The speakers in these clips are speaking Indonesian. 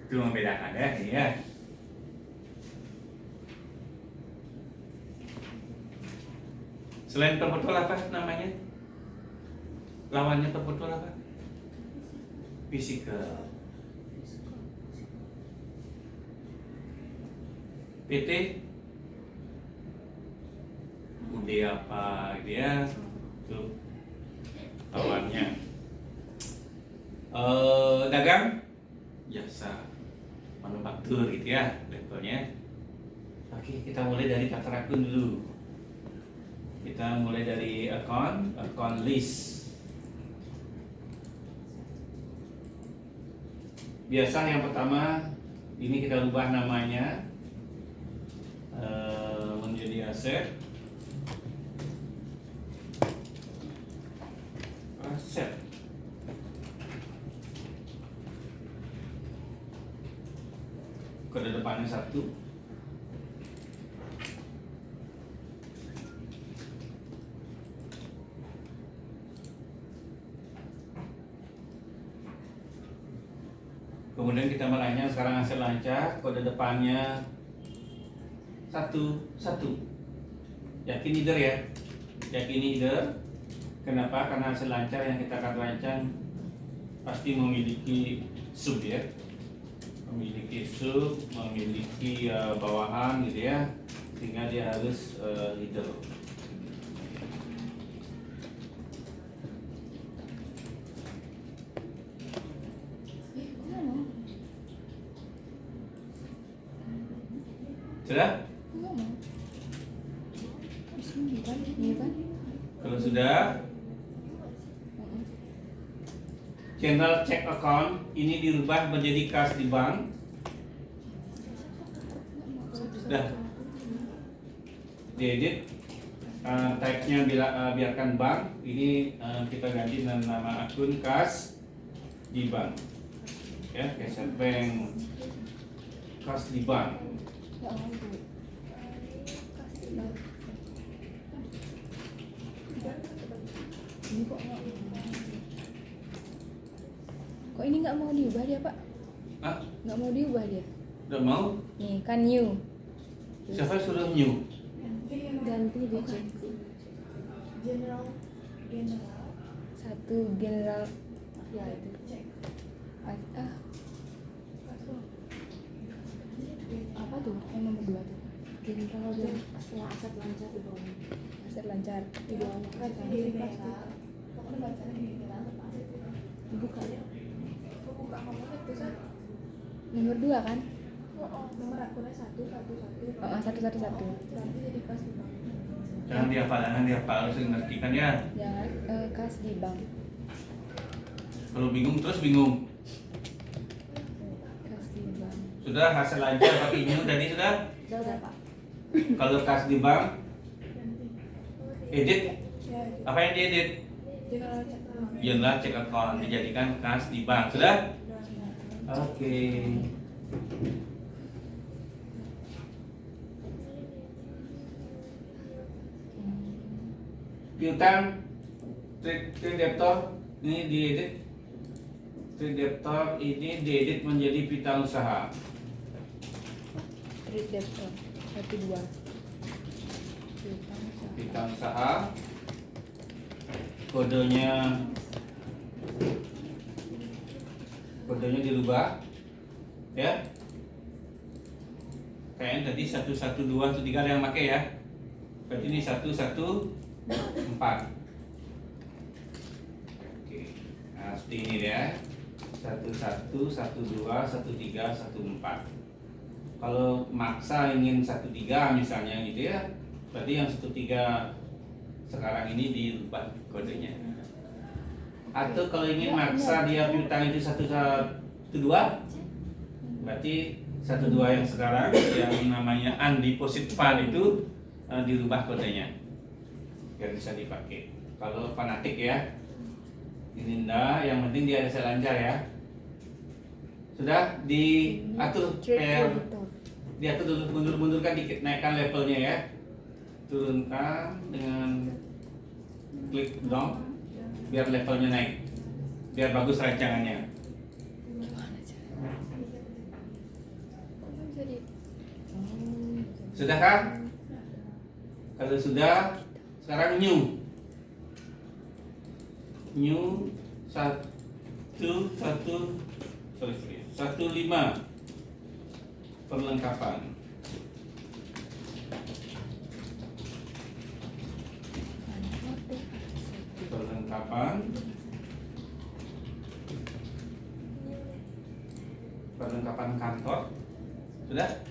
Itu membedakan ya, ini ya. Selain perpetual apa namanya? Lawannya perpetual apa? Physical. PT UD apa gitu ya, tuh lawannya. Dagang jasa manufaktur gitu ya levelnya. Oke, kita mulai dari daftar akun dulu. Kita mulai dari account list. Biasa yang pertama ini kita ubah namanya menjadi aset. Kode depannya 1. Kemudian kita meraihnya sekarang hasil lancar, kode depannya 1. Yakin either ya? Yakin either. Kenapa? Karena hasil lancar yang kita akan rancang pasti memiliki sub ya. Memiliki sub, memiliki bawahan gitu ya, sehingga dia harus leader. Sudah? Kalau sudah, general check account ini dirubah menjadi kas di bank. Sudah diedit, type-nya biarkan bank. Ini kita ganti dengan nama akun kas di bank ya, Geser Bank kas di bank. Kok ini nggak mau diubah dia, Pak? Hah? Nggak mau diubah dia? Udah mau? Nih kan new. Siapa suruh new? Ganti dia. General 1 general ya itu. Apa tuh? Yang nomor 2 tuh. General dan setelah aset lancar di bawah. aset lancar. Di bawah kan di merah. Pokoknya bacanya di merah. Buka ya. Buka komponen tuh Nomor 2 kan? nomor akunnya 111. Oh, 111. Nanti jadi kas di bank. Jangan dihafal, harus ngerti kan ya. Jangan kas di bank. Kalau bingung terus bingung. Kas di bank. Sudah hasil lancar pakai new tadi sudah. Udah Pak. Kalau kas di bank, edit Ya, apa yang diedit? general check account. General check account dijadikan kas di bank. Sudah? Oke. Piutang trade debtor ini diedit. Trade debtor ini diedit menjadi piutang usaha. Trade debtor 12. Piutang usaha. Kodenya dirubah ya. Kayaknya tadi 112 itu 3 yang pakai ya. Berarti ini 114. Oke. Nah, seperti ini ya. 11, 12, 13, 14. Kalau maksa ingin 13 misalnya gitu ya. Berarti yang 13 sekarang ini dirubah kodenya. Atau kalau ingin maksa dia piutang itu 112, berarti 12 yang sekarang yang namanya undeposit fund itu dirubah kodenya biar bisa dipakai. Kalau fanatik ya, ini enggak, yang penting dia ada lancar ya. Sudah diatur diatur dulu, mundur-mundurkan dikit, naikkan levelnya ya. Turunkan dengan klik down biar levelnya naik, biar bagus rancangannya. Sudah kan? Kalau sudah, sekarang new satu lima perlengkapan. Perlengkapan kantor. Sudah?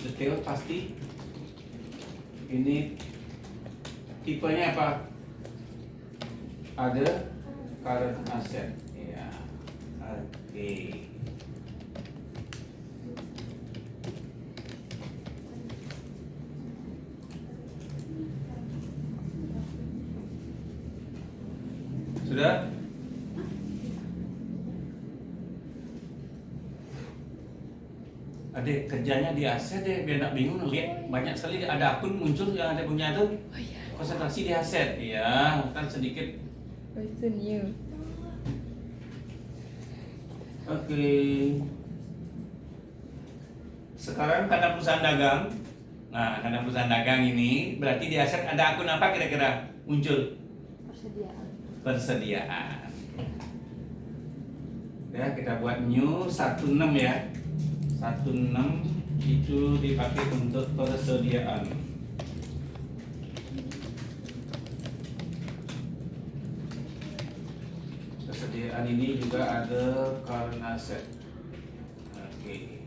Detail pasti. Ini tipenya apa? Ada current asset. Ya. Oke. Sudah? Adik kerjanya di aset deh, biar nak bingung lihat banyak sekali ada akun muncul yang ada punya itu. Oh iya. Konsentrasi di aset, ya kan sedikit. Person new. Oke. Sekarang karena perusahaan dagang. Nah, karena perusahaan dagang ini berarti di aset ada akun apa kira-kira muncul? Persediaan. Ya, kita buat new 16 ya. 16 itu dipakai untuk persediaan. Persediaan ini juga ada current asset. Oke.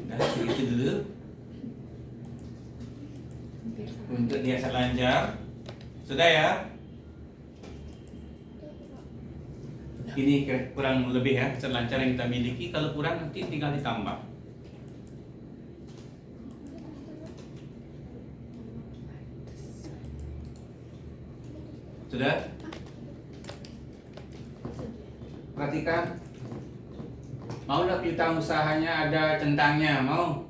Dah segitu dulu untuk dia lancar. Sudah ya? Ini kurang lebih ya selancar yang kita miliki. Kalau kurang nanti tinggal ditambah. Sudah? Perhatikan. Mau nggak piutang usahanya ada centangnya? Mau?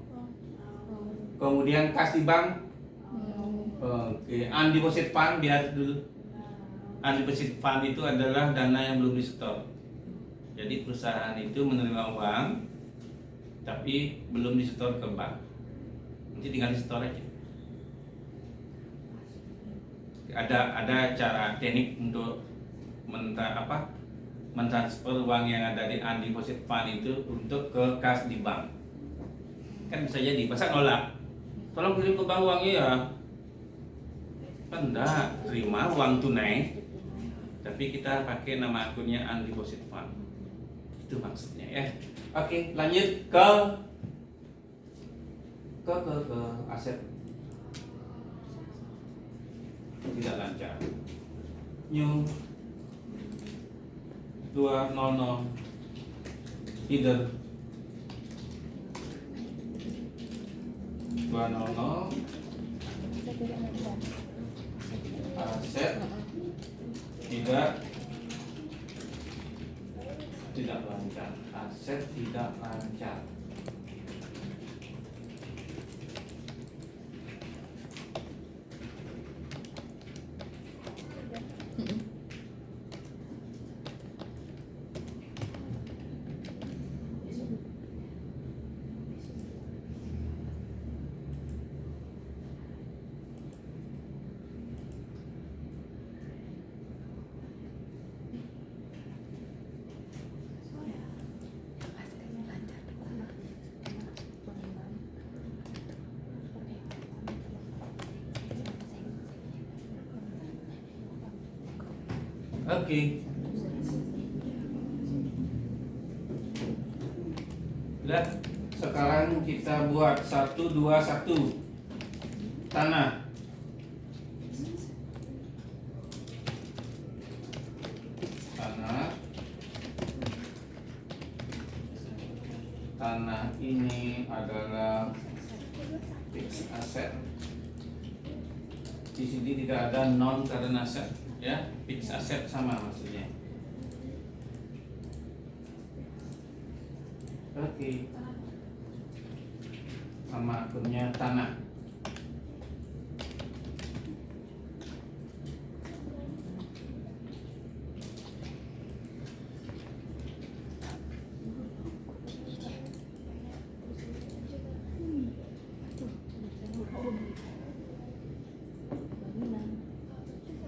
Kemudian kas di bank? Oke. Undeposit fund biar dulu. Undeposit fund itu adalah dana yang belum disetor. Jadi perusahaan itu menerima uang tapi belum disetor ke bank. Nanti tinggal disetor aja. Ada cara teknik untuk mentransfer uang yang ada di undeposit fund itu untuk ke kas di bank. Kan bisa jadi, masa nolak? Tolong kirim ke bank uangnya ya. Kan enggak, terima uang tunai. Tapi kita pakai nama akunnya undeposit fund. Itu maksudnya ya. Oke, lanjut ke aset. Tidak lancar. New 200 either 200 aset tidak lancar. Aset tidak lancar. Oke. Udah, sekarang kita buat 1, 2, 1 tanah. Tanah ini adalah fixed asset. Di sini tidak ada non current asset, ya, fixed asset sama maksudnya. Oke. Sama akunnya tanah.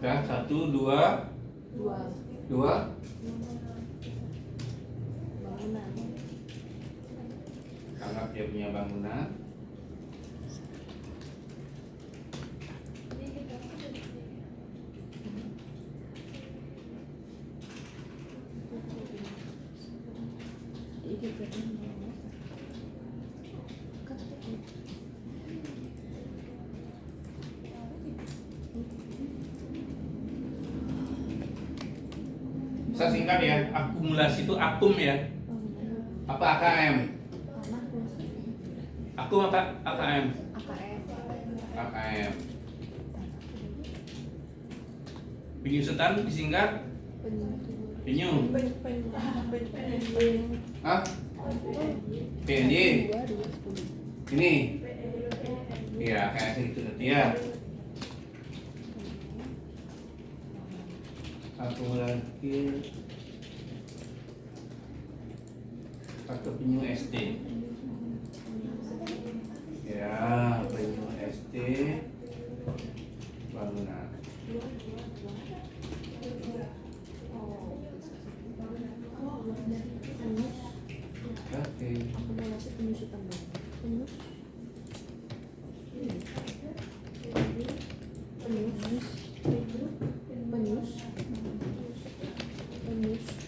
Udah, 1, 2, 2. Bangunan. Anggap dia punya bangunan. Ini berarti Saya singkat ya, akumulasi itu akum ya. Apa AKM? Akum apa AKM? AKM. AKM. Penyusutan disingkat penyu. Hah? PNJ. Ini. Iya, kayak gitu nanti ya. Akumulasi atau penyu SD. Ya, penyu SD bangunan. Oke. Akumulasi penyusutan bangunan. Penyus.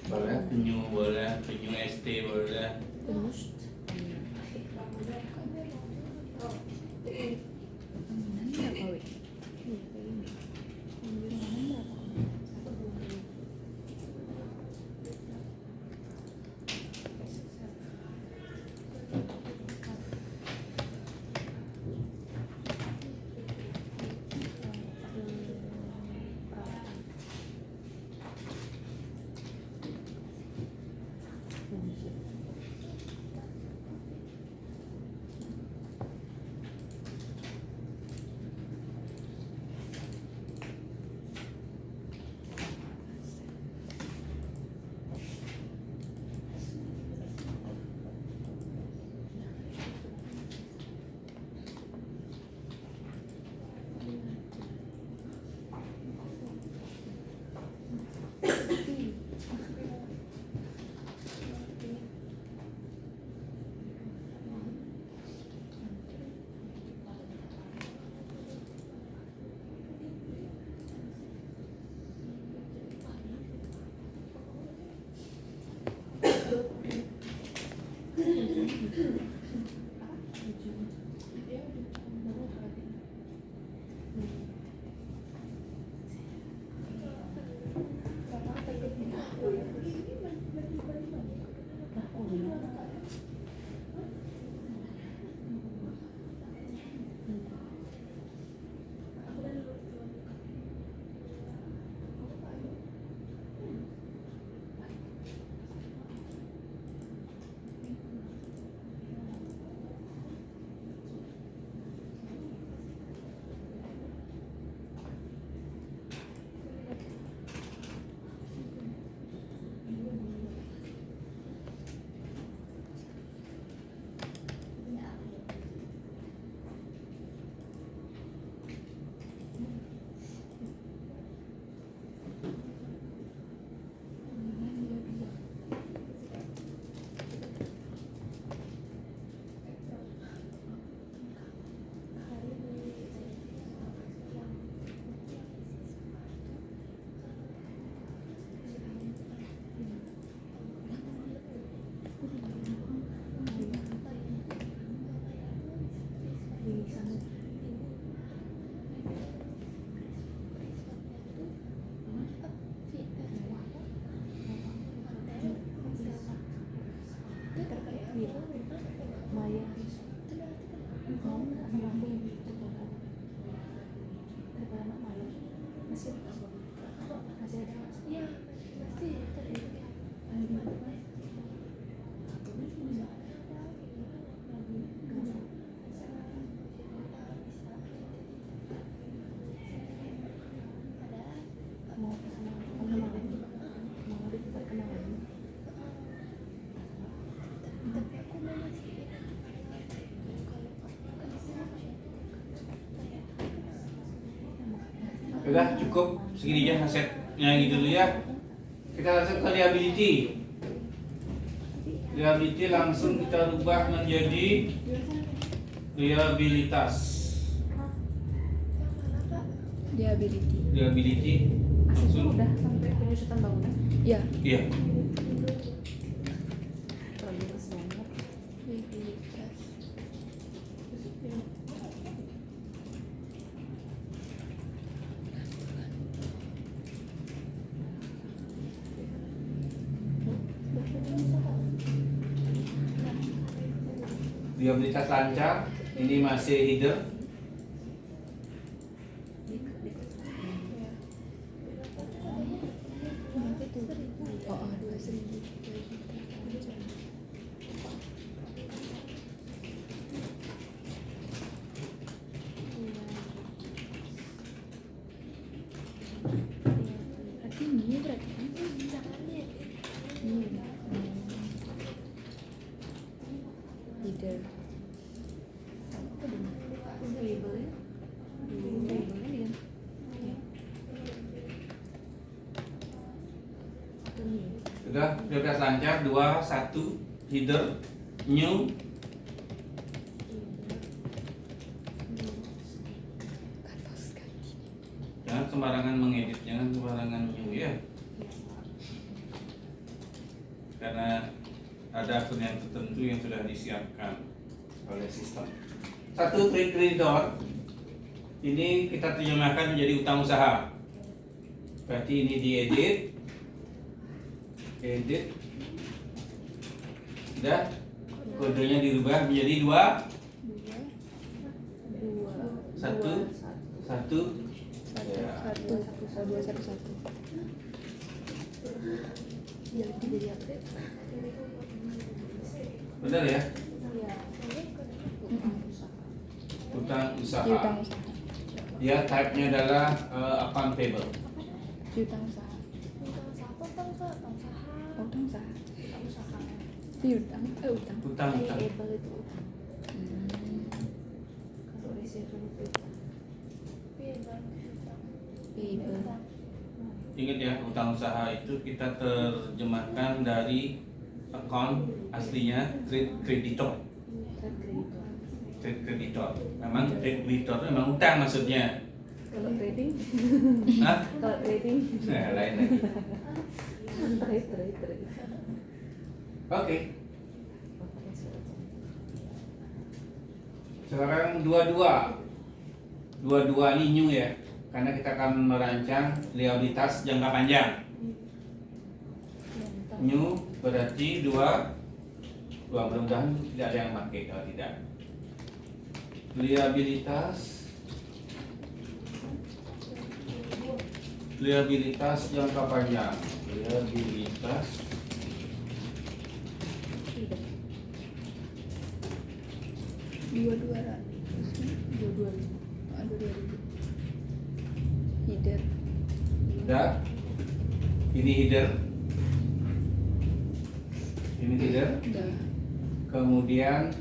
Boleh penyu, boleh penyu SD, boleh. Sudah cukup segini aja asetnya gitu dulu ya. Kita langsung ke liability. Liability langsung kita rubah menjadi liabilitas. Liability. Liability Asetnya langsung. udah sampai penyusutan bangunan. Ya. Iya. Terus banget. Liabilitas. Liabilitas lancar. Ini masih header. Berapa tuh? Oh, 2.000. Berarti ini berarti kan? Ini. Leader. Variable-nya. Variable-nya dia. Ini. Sudah 12 lancar. 2, 1 header. New. Katos kaki. Jangan sembarangan mengedit, jangan sembarangan new ya. Karena ada akun yang tertentu yang sudah disiapkan oleh sistem. 1 trade creditor ini kita terjemahkan menjadi utang usaha. Berarti ini diedit, edit, sudah kodenya dirubah menjadi 2, 1, 1. Satu. Oh, 211. Jadi update. Benar ya? Iya. Utang usaha. Di utang usaha. Ya, type-nya adalah account payable. Di utang usaha. Oh, utang usaha. Di utang. Utang. Utang. Payable itu. Hmm. Kalau receiver itu. Payable. Ingat ya, utang usaha itu kita terjemahkan dari account aslinya trade creditor. Trade creditor. Memang trade creditor itu memang utang maksudnya. Kalau trading, Hah? kalau trading, Nah, lain lagi. trade. Oke. Sekarang 22. 22 ini new ya. Karena kita akan merancang liabilitas jangka panjang. New berarti 2. Mudah-mudahan tidak ada yang pakai, kalau tidak. Liabilitas jangka panjang. Liabilitas Dua ribu. Header. Udah. Ini header. Udah. Kemudian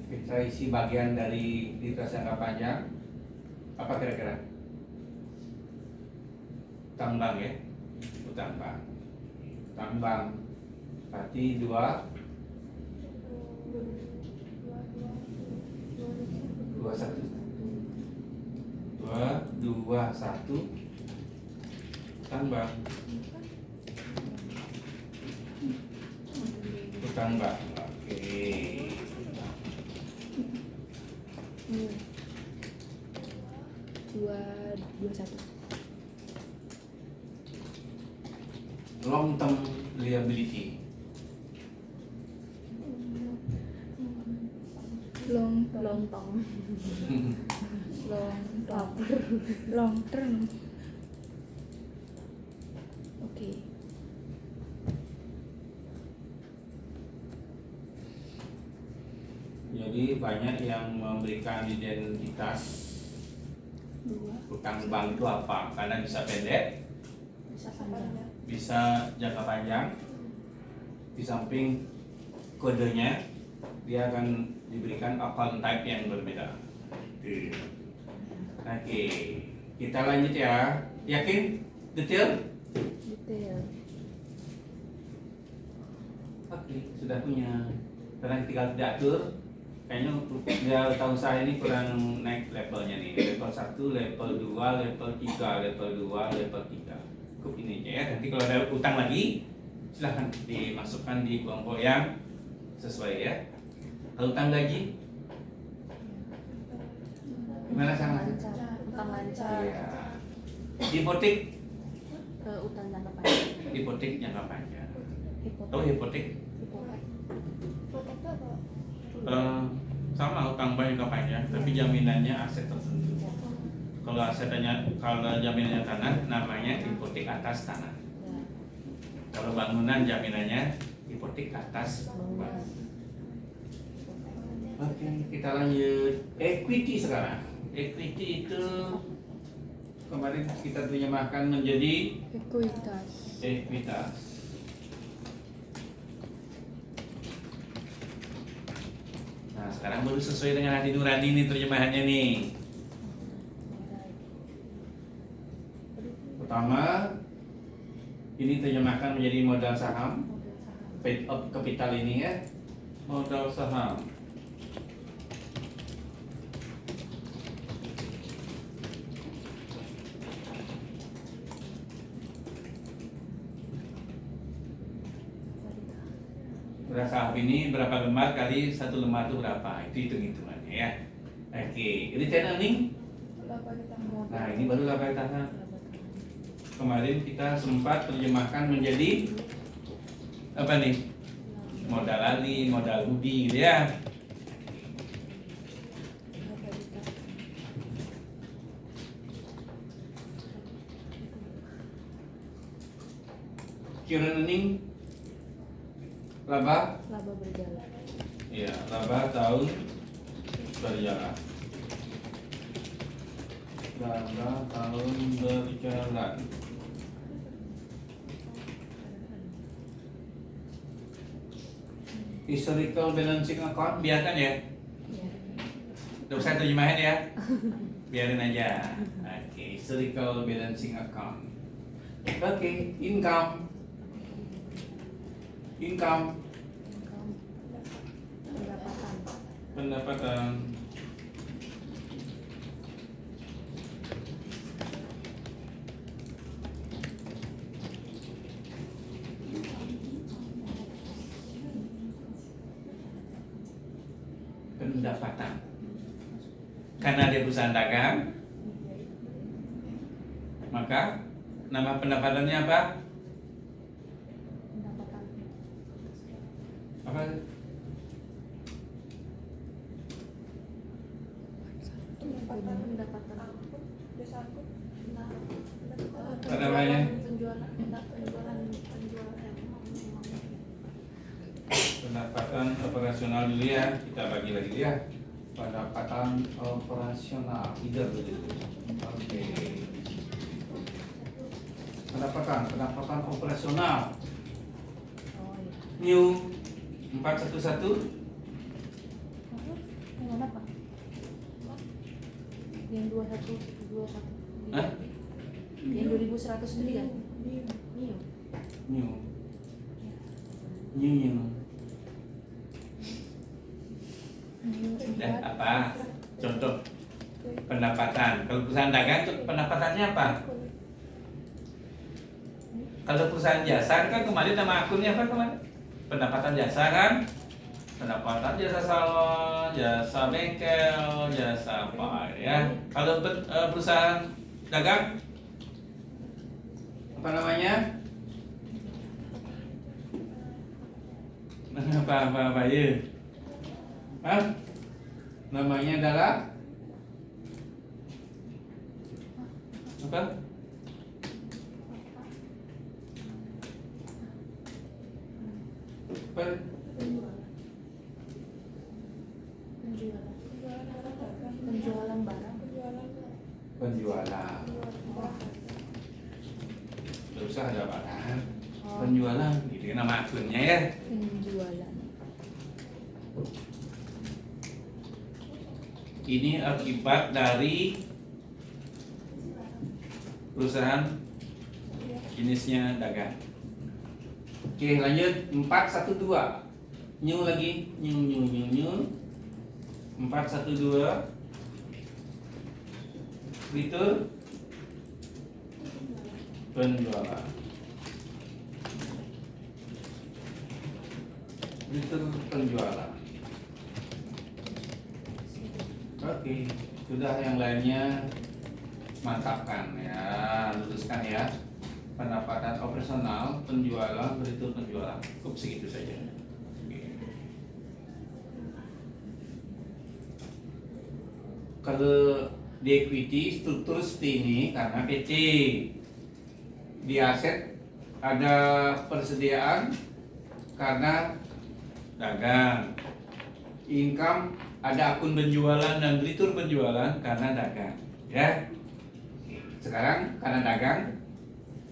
kita isi bagian dari liabilitas jangka panjang. Apa kira-kira? Utang bank ya. Utang bank. Berarti 2, 1 utang bank. Oke. Dua satu. Long term liability. Long term. Oke. Jadi banyak yang memberikan identitas utang bank itu apa? Karena bisa pendek, bisa jangka panjang. Di samping kodenya, dia akan diberikan account type yang berbeda. Oke, kita lanjut ya. Yakin? Detail? Detail. Oke, sudah punya. Sekarang tinggal diatur. Kayaknya dia tahu saya ini kurang naik levelnya nih. Level 1, level 2, level 3, level 2, level 3. Cukup ini aja ya. Nanti kalau ada utang lagi, silahkan dimasukkan di kelompok yang sesuai ya. Kalau utang gaji, gimana sama? Utang lancar. Iya. Hipotek, Utang jangka panjang. hipotek jangka panjang. Hipotek. Oh hipotek, Hipotek. Foto itu apa? sama utang jangka panjang, tapi jaminannya aset tertentu. Kalau jaminannya tanah, namanya hipotek atas tanah. Ya. Kalau bangunan jaminannya hipotek atas bangunan. Oke, kita lanjut. Equity sekarang. Equity itu kemarin kita terjemahkan menjadi Ekuitas. ekuitas. Nah, sekarang baru sesuai dengan hati nurani nih terjemahannya nih. Pertama, ini terjemahkan menjadi modal saham. Paid up capital ini ya, modal saham. Modal saham ini berapa lembar kali satu lembar itu berapa? Itu hitung-hitungannya ya. Oke, return earning. Berapa ditambah? Nah, ini baru laba tahan. Kemarin kita sempat terjemahkan menjadi apa nih? Modal ali, modal budi gitu ya. Current earning laba, Laba berjalan. ya laba tahun berjalan. Laba tahun berjalan. Historical balancing account biarkan ya. Ya. Udah usah terjemahin ya. Biarin aja. Oke, historical balancing account. Oke, income. Income, Pendapatan. pendapatan. Pendapatan. Karena dia perusahaan dagang, maka nama pendapatannya apa? Pendapatan. Apa? Pendapatan. Desa aku. Apa namanya? Penjualan. Pendapatan operasional dulu ya, kita bagi lagi ya. Pendapatan operasional, either dulu. Oke. Pendapatan operasional. Oh iya. New 411. Yang mana Pak? Yang 2121. Hah? Yang 2100 sendiri kan? New. New. Dan apa? Contoh pendapatan. Kalau perusahaan dagang pendapatannya apa? Kalau perusahaan jasa kan kemarin nama akunnya apa kemarin? Pendapatan jasa kan? Pendapatan jasa salon, jasa bengkel, jasa apa ya? Kalau perusahaan dagang apa namanya? Apa ya? Hah? Namanya adalah apa? Penjualan barang. Penjualan. Terus ada barang. Penjualan, gitu kan nama akunnya ya. Penjualan. Ini akibat dari perusahaan jenisnya dagang. Oke, lanjut 412. New lagi, new. 412. Fitur penjualan. Fitur penjualan. Oke, sudah, yang lainnya mantapkan ya, luruskan ya. Pendapatan operasional, penjualan, fitur penjualan. Cukup segitu saja. Oke. Kalau di equity struktur seperti ini karena PC. Di aset ada persediaan karena dagang. Income ada akun penjualan dan fitur penjualan karena dagang, ya. Sekarang karena dagang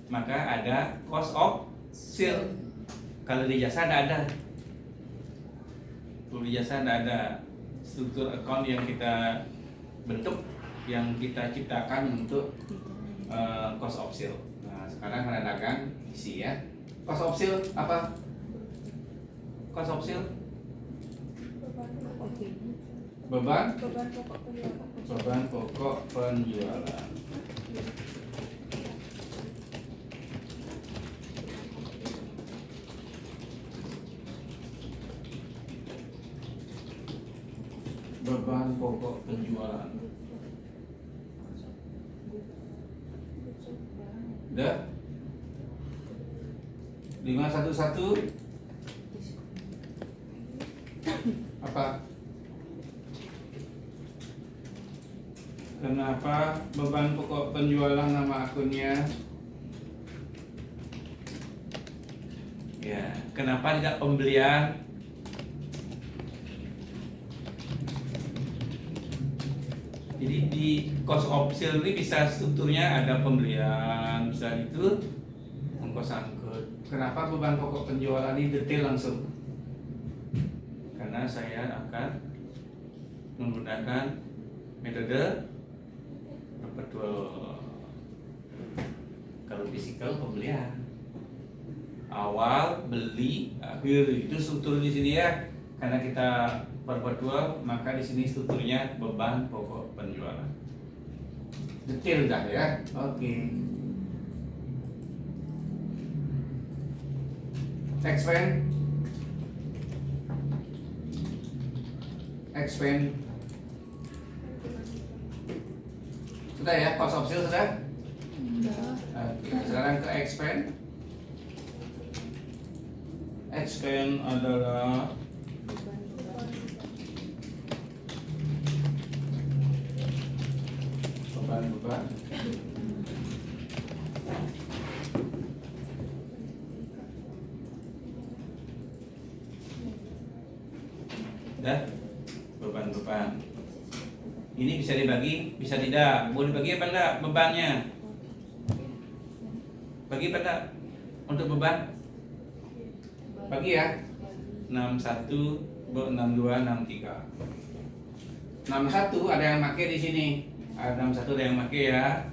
maka ada cost of sale. Kalau di jasa tidak ada. Kalau di jasa tidak ada struktur account yang kita bentuk, yang kita ciptakan untuk cost of sale. Nah, sekarang karena dagang isi ya. Cost of sale apa? Cost of sale Oke. beban Beban pokok penjualan. beban pokok penjualan. Beban pokok penjualan. Udah? 511 apa? Kenapa beban pokok penjualan nama akunnya? Ya, kenapa tidak pembelian? Jadi di cost of sale ini bisa strukturnya ada pembelian, bisa itu ongkos angkut. Kenapa beban pokok penjualan ini detail langsung? Karena saya akan menggunakan metode perpetual. Kalau fisikal pembelian, awal, beli, akhir, itu struktur di sini ya. Karena kita perpetual, maka di sini strukturnya beban pokok penjualan. Detail dah ya. Oke. Expand. Sudah ya, cost of sale sudah? Oke, sekarang ke expand. Expand adalah beban. Dah, beban. Ini bisa dibagi, bisa tidak. Boleh dibagi apa enggak bebannya? Bagi apa enggak untuk beban? Bagi ya. 61, 62, 63. 61 ada yang pakai di sini. Ada 61 ada yang pakai ya.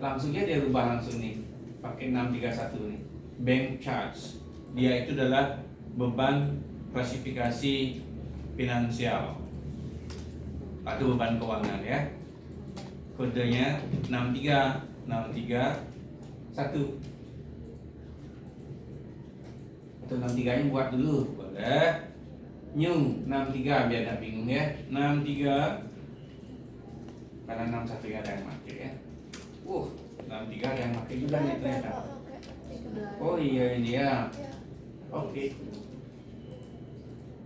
Langsung aja dia rubah langsung nih. Pakai 631 nih. Bank charge. Dia itu adalah beban klasifikasi finansial atau beban keuangan ya. Kodenya 631. Atau 63 nya buat dulu, boleh. New 63 biar tidak bingung ya. 63 karena 61 nya ada yang pakai ya. 63 ada yang pakai juga nih ternyata. Oh iya ini ya. Oke.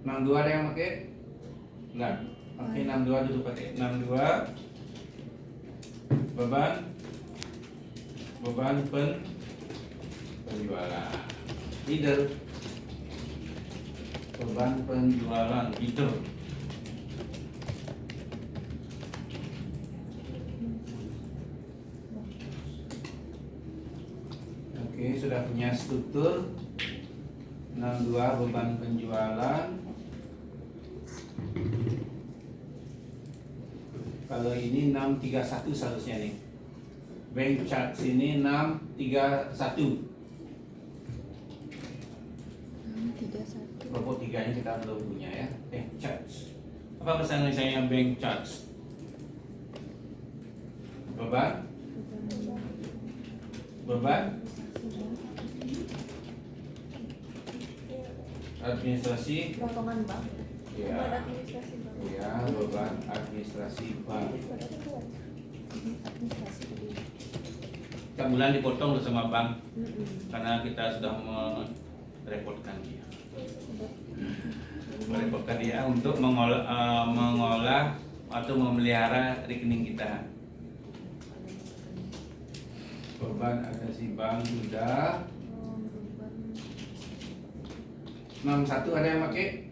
62 ada yang pakai? Enggak. Oke, 62 dulu pakai. 62 beban penjualan. Leader. Beban penjualan leader. Oke, sudah punya struktur. 62 beban penjualan. Kalau ini 631 seharusnya nih. Bank charge ini 631. 31. Kelompok 3 ini kita belum punya ya. Bank charge. Apa bahasa Indonesia bank charge? Beban? Beban? Administrasi? Potongan bank. Ya. Beban administrasi bank. Ya, beban administrasi bank. Administrasi. Tiap bulan dipotong tuh sama bank karena kita sudah merepotkan dia. Merepotkan dia untuk mengolah atau memelihara rekening kita. Beban administrasi bank sudah 61 ada yang pakai?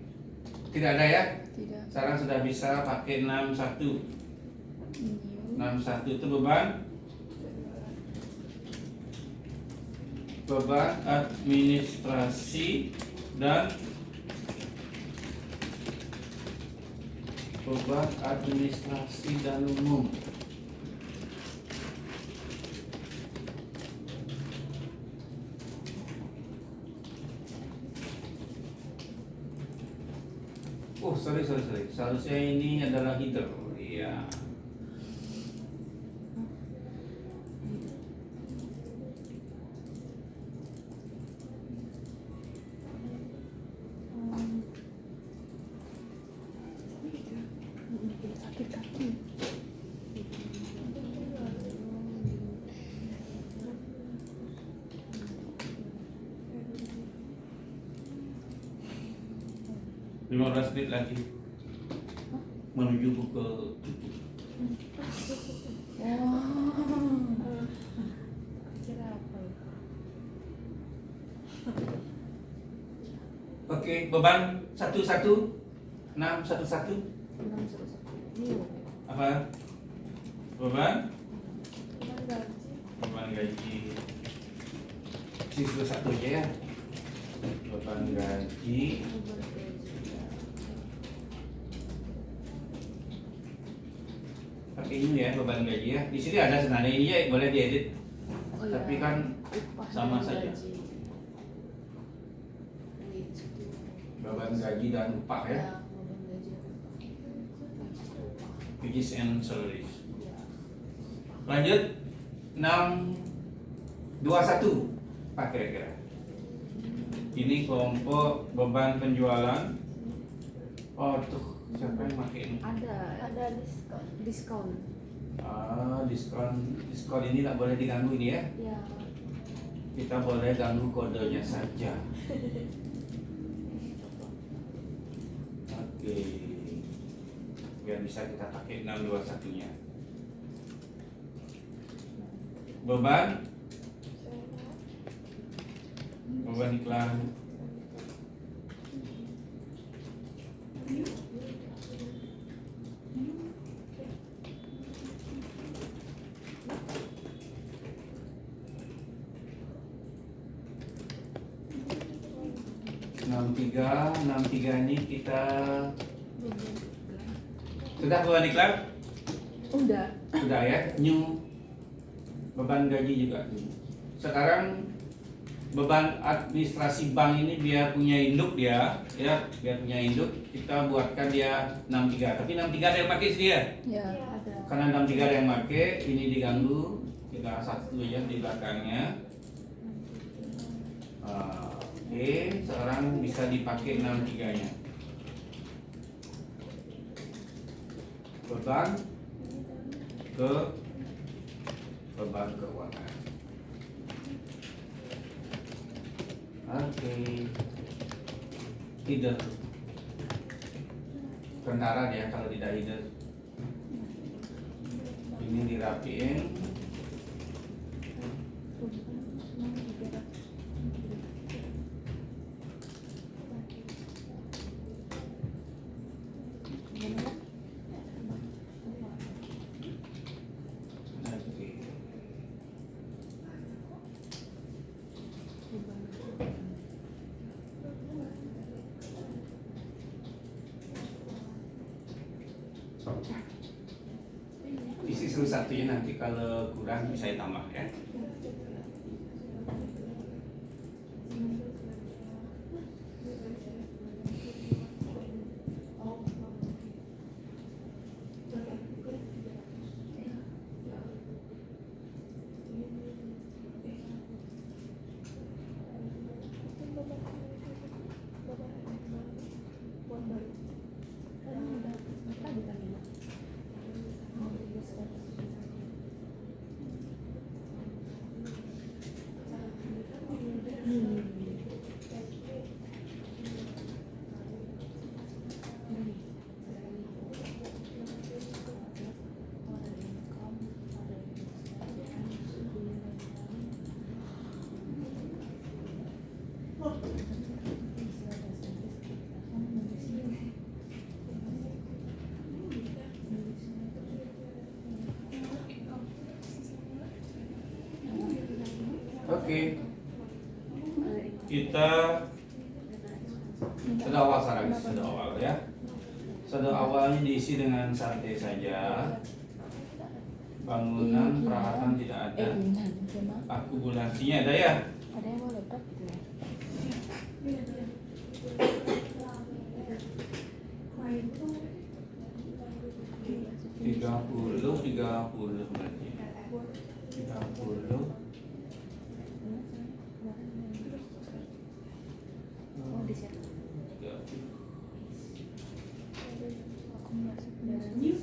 Tidak ada ya? Tidak. Sekarang sudah bisa pakai 61. New. 61 itu beban administrasi dan beban administrasi dan umum. Oh, sorry. Seharusnya ini adalah header. Iya. Sakit kaki. Lima belas menit lagi menuju pukul 7. Kira apa ya? Oke, beban 611 New. apa? Beban Beban gaji. gaji siswa satu aja ya. Beban gaji Beban gaji. pakai ini ya, beban gaji ya. Di sini ada sebenarnya ini ya, boleh diedit. Oh, iya. Tapi kan Upah sama dan saja. gaji. Wage. Beban gaji dan upah ya. Ya, beban gaji dan upah. Wages and salaries. Ya. Lanjut 621 apa kira-kira? Ini kelompok beban penjualan. Oh tuh, siapa yang pakai ini? Ada diskon. Diskon ini tak boleh diganggu ini ya. Ya. Kita boleh ganggu kodenya saja. Oke. Biar bisa kita pakai 621-nya. Beban iklan. enam tiga ini kita sudah beban iklan? Sudah ya, new. Beban gaji juga. Sekarang beban administrasi bank ini biar punya induk dia, ya, biar punya induk kita buatkan dia 63. Tapi 63 ada yang pakai dia. Ya. Ada. Karena 63 ada yang pakai, ini diganggu, kita satu aja di belakangnya. Oke, sekarang bisa dipakai 63-nya. Beban keuangan. Oke. Header. Tentara dia kalau tidak header. Ini dirapiin. Oke. justru satunya nanti kalau kurang bisa ditambah ya. Oke, kita sudah awal sekarang, sudah awal ya. Sudah awalnya diisi dengan sate saja. Bangunan peralatan tidak ada. Bulan cuma Akumulasinya ada ya. ada yang mau lepas gitu ya. 30 berarti. 30. Oh di situ. Aku masuk dari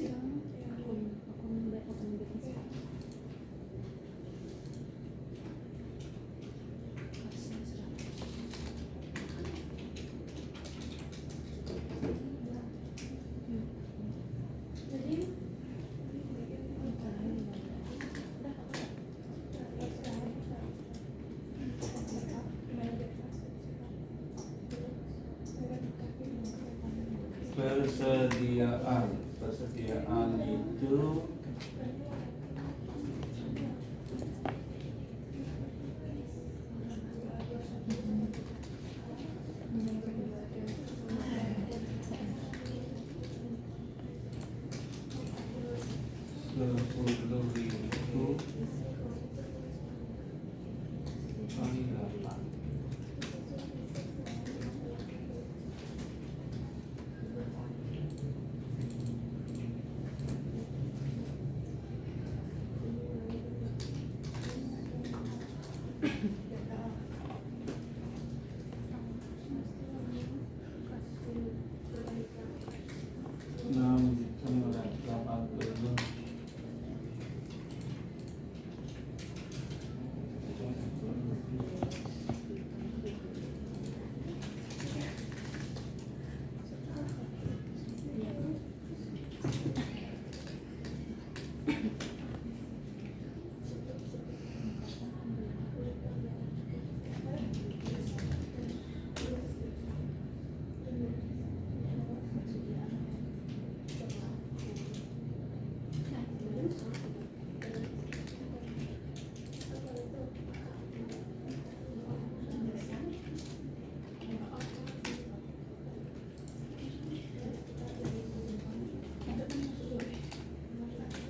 persediaan itu kali 8.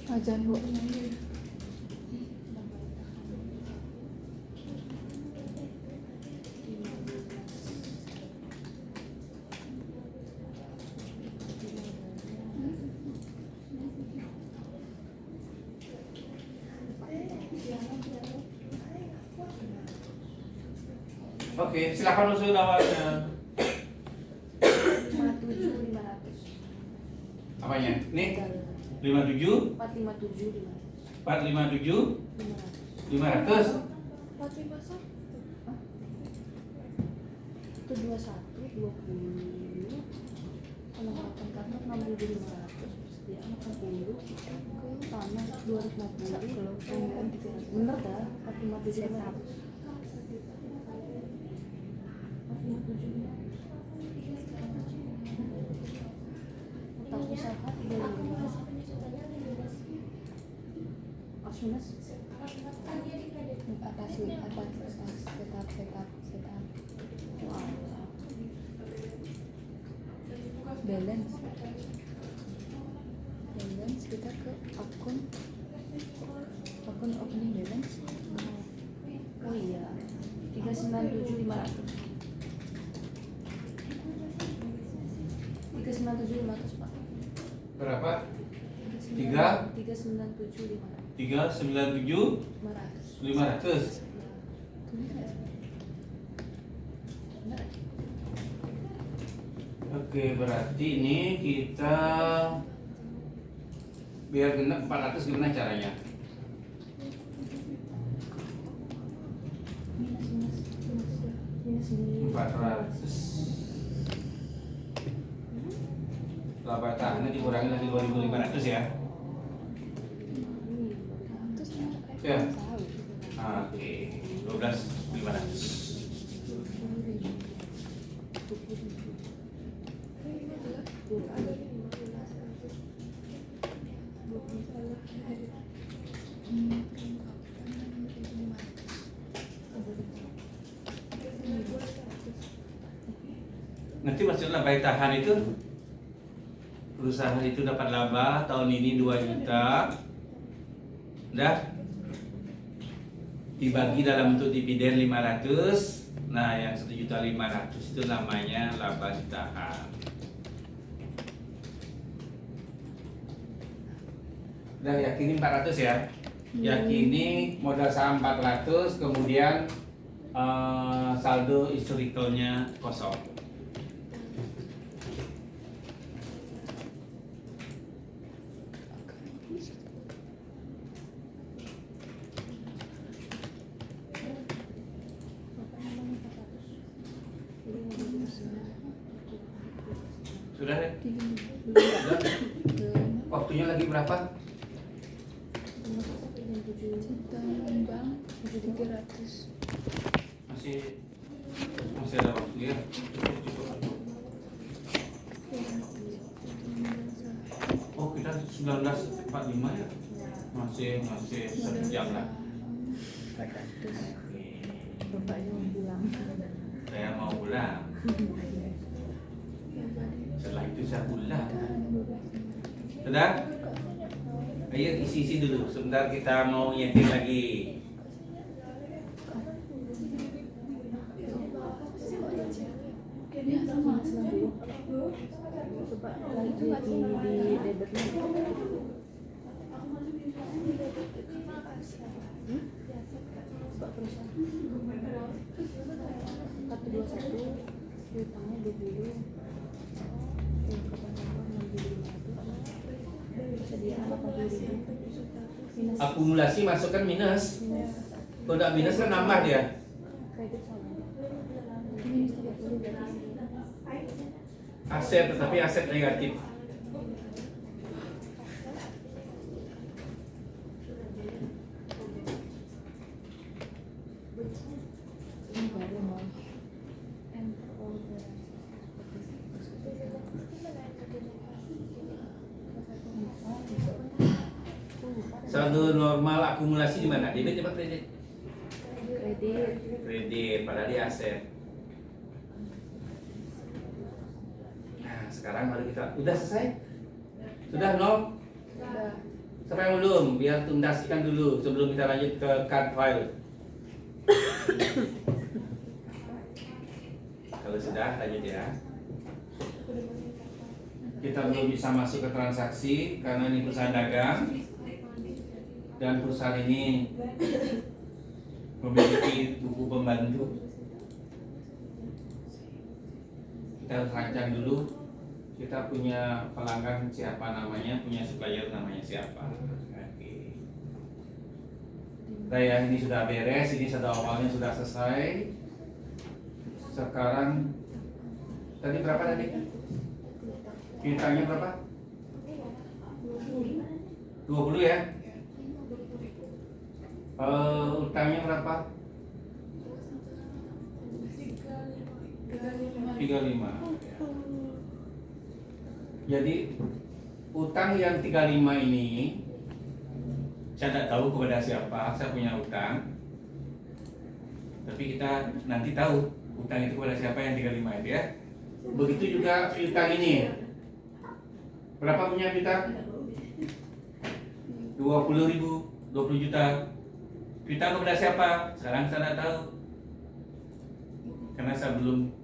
Ajan bu. Oke, silakan usul awalnya. 57.500. Apanya? Nih, 57 457.500. 457 500. 451. Itu 21, 20. Penempatan kantor 6.500. Persediaan 80. Ke tanah 250. Penggunaan 300. Bener dah, 457.500. 457.500. Utang usaha 3.500. Minus Atas setup. wow. Balance kita ke akun Akun opening balance. Oh iya. 397.500. 397.500 Pak. Berapa? 3 397.500. 397 500. 500. Oke, berarti ini kita biar genap 400 gimana caranya? Minus di 400 laba tahannya dikurangi lagi 2.500 ya. Ya. Oke, 12.500. Nanti maksud laba tahan itu perusahaan itu dapat laba tahun ini 2 juta, udah dibagi dalam bentuk dividen 500. Nah, yang 1.500.000 itu namanya laba ditahan. Udah yakini 400 ya. Yakini modal saham 400, kemudian saldo historicalnya kosong. Sudah deh. Sudah. Waktunya lagi berapa? Tambang 300. Masih ada waktu ya. Oh, kita 19.45 ya. Masih 1 jam lah. 400. Oke. Bapaknya mau pulang. Saya mau pulang. Setelah itu saya pulang. Sudah? Ayo isi dulu. Sebentar kita mau nyetir lagi. Coba lagi di debitnya. Coba perusahaan. 121 utangnya 20. Persediaan 80.000. Akumulasi masukkan minus. Kalau tidak minus kan nambah dia. Kredit sama. Minus 30 berarti. Aset, tetapi aset negatif. Ini baru mau. Saldo normal akumulasi di mana? Debit apa kredit? Kredit. Kredit, padahal dia aset. Nah, sekarang baru kita udah selesai? Sudah nol? Udah. Siapa yang belum? Biar tuntaskan dulu sebelum kita lanjut ke card file. Kalau sudah, lanjut ya. Kita belum bisa masuk ke transaksi karena ini perusahaan dagang dan perusahaan ini memiliki buku pembantu. Kita harus rancang dulu. Kita punya pelanggan siapa namanya, punya supplier namanya siapa. Oke. Nah ya, ini sudah beres, ini sudah awalnya sudah selesai. Sekarang tadi berapa tadi? Bintangnya berapa? 20 ya? Utangnya berapa? 35. Jadi utang yang 35 ini saya tidak tahu kepada siapa, saya punya utang. Tapi kita nanti tahu utang itu kepada siapa yang 35 itu ya. Begitu juga piutang ini. Berapa punya piutang? 20. 20.000, 20 juta. Piutang kepada siapa? Sekarang saya tidak tahu. Karena saya belum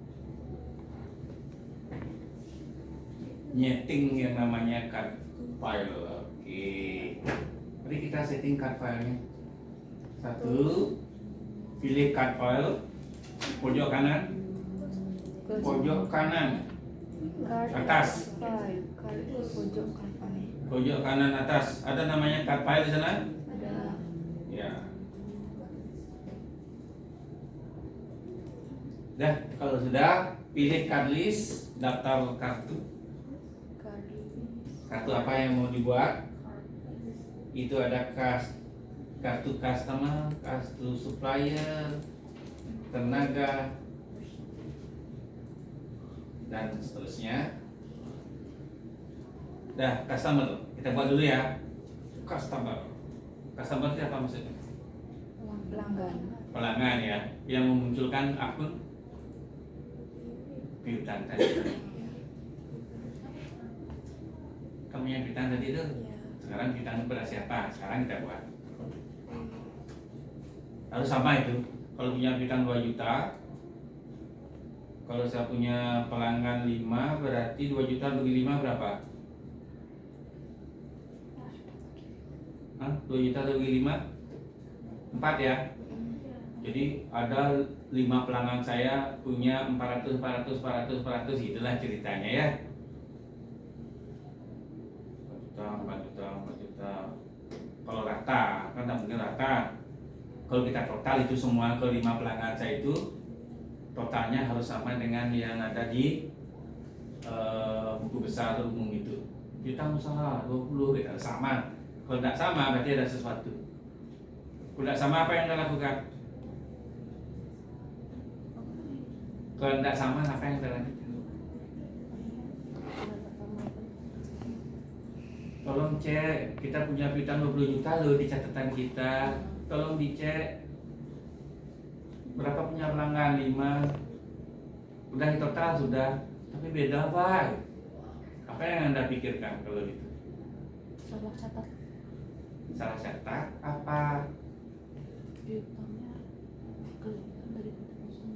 nyeting yang namanya card file. Oke. Mari kita setting card filenya. Satu, pilih card file, pojok kanan, pojok kanan, atas. Pojok kanan. Pojok kanan atas. Ada namanya card file di sana? Ada. Ya. Dah, kalau sudah, pilih card list, daftar kartu. Kartu apa yang mau dibuat? Itu ada kartu customer, kartu supplier, tenaga, dan seterusnya. Dah, customer. Kita buat dulu ya. Customer. Customer itu apa maksudnya? Pelanggan. Pelanggan ya, yang memunculkan akun piutang tadi. Kamu yang piutang tadi itu, sekarang piutang kepada siapa? Sekarang kita buat. Harus sama itu. Kalau punya piutang 2 juta, kalau saya punya pelanggan 5, berarti 2 juta bagi 5 berapa? 2 juta bagi 5? 4 ya? Jadi ada 5 pelanggan saya punya 400, itulah ceritanya ya. 4 juta. Kalau rata, kan tak mungkin rata. Kalau kita total itu semua ke 5 pelanggan saya itu, totalnya harus sama dengan yang ada di buku besar atau umum itu. Piutang usaha 20 gitu, sama. Kalau tidak sama berarti ada sesuatu. Kalau tidak sama apa yang Anda lakukan? Kalau tidak sama apa yang Anda lakukan? Tolong cek, kita punya piutang 20 juta loh di catatan kita. Tolong dicek berapa punya pelanggan, 5. Udah di total sudah, tapi beda Pak. Apa yang Anda pikirkan kalau itu? Salah catat. Salah cetak apa? Piutangnya kelihatan dari kosong.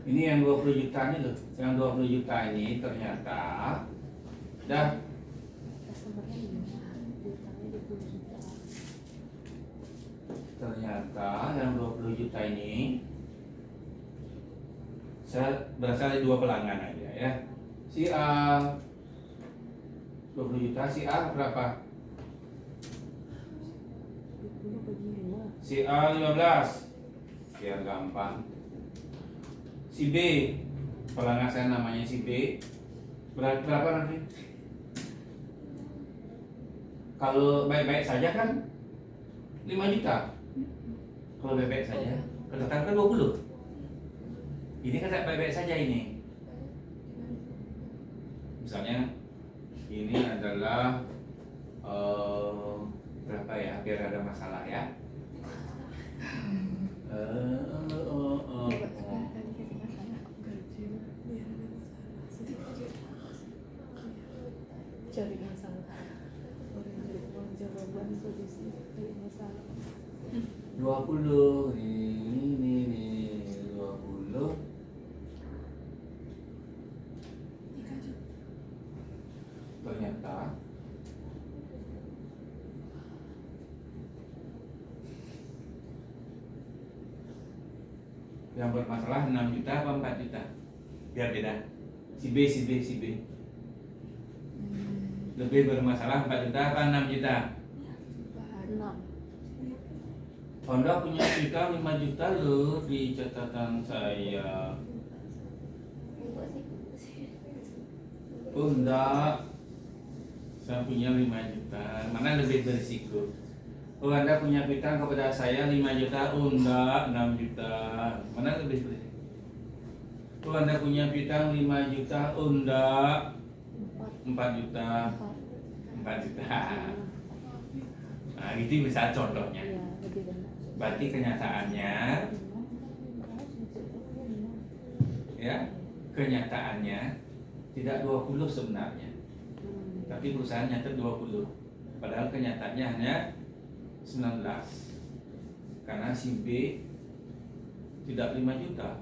Ini yang 20 juta ini loh. Yang 20 juta ini ternyata dah Customernya 5, piutangnya 20 juta. ternyata yang 20 juta ini saya berasal dari 2 pelanggan aja ya. Si A 20 juta, si A berapa? 20 bagi 5. Si A 15. Biar gampang. Si B, pelanggan saya namanya si B. Berapa nanti? Kalau baik-baik saja kan 5 juta. Kalau baik-baik saja, katakan 20. Ini kan tak baik-baik saja ini. Misalnya ini adalah berapa ya? Biar ada masalah ya. Cari masalah. Orang dari uang jawaban solusi cari masalah. 20 ini 20. Ternyata yang bermasalah 6 juta apa 4 juta? Biar beda. Si B lebih bermasalah 4 juta apa 6 juta? 6. Anda punya piutang 5 juta loh di catatan saya. Oh enggak, saya punya 5 juta. Mana lebih berisiko? Oh Anda punya piutang kepada saya 5 juta. Oh enggak, 6 juta. Mana lebih berisiko? Oh Anda punya piutang 5 juta. Oh enggak, 4 juta. 4 juta. Nah itu bisa contohnya. Iya, lebih benar. Berarti kenyataannya ya. Kenyataannya tidak 20 sebenarnya. Tapi perusahaan nyatet 20. Padahal kenyataannya hanya 19. Karena si B tidak 5 juta.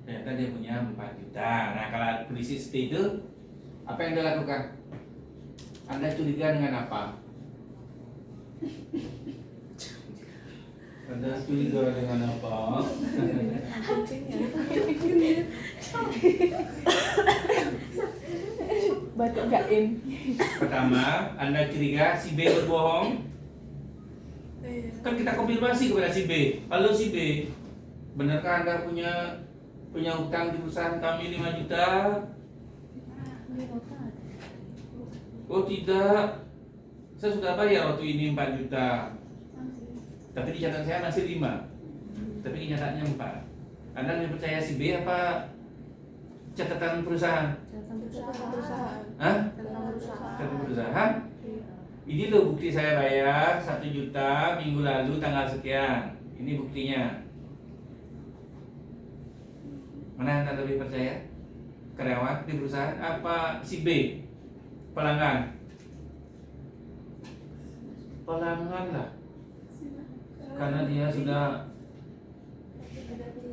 Ternyata dia punya 4 juta. Nah, kalau kondisi seperti itu, apa yang dia lakukan? Anda curiga dengan apa? Anda curiga dengan apa? Batuk gaim. Pertama, Anda curiga si B berbohong. Kan kita konfirmasi kepada si B. Halo si B, benarkah Anda punya hutang di perusahaan kami 5 juta? Oh tidak, saya sudah bayar waktu ini 4 juta. Tapi di catatan saya masih 5. Tapi kenyataannya 4. Anda lebih percaya si B apa catatan perusahaan? Perusahaan. Hah? Perusahaan. Catatan perusahaan? Ini loh bukti saya bayar 1 juta minggu lalu tanggal sekian. Ini buktinya. Mana Anda lebih percaya? Karyawan di perusahaan apa si B? Pelanggan? Pelanggan lah. Karena dia sudah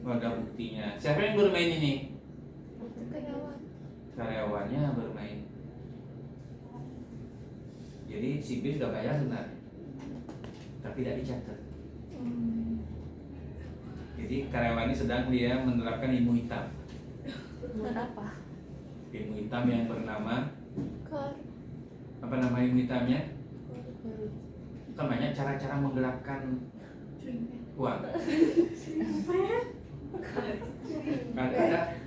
ada buktinya. Siapa yang bermain ini? Karyawannya bermain. Jadi si B sudah bayar sebenarnya, tapi tidak dicatat. Jadi karyawan ini sedang dia menerapkan ilmu hitam. Apa? Ilmu hitam yang bernama Kor. apa nama ilmu hitamnya? Namanya cara-cara menggelapkan uang.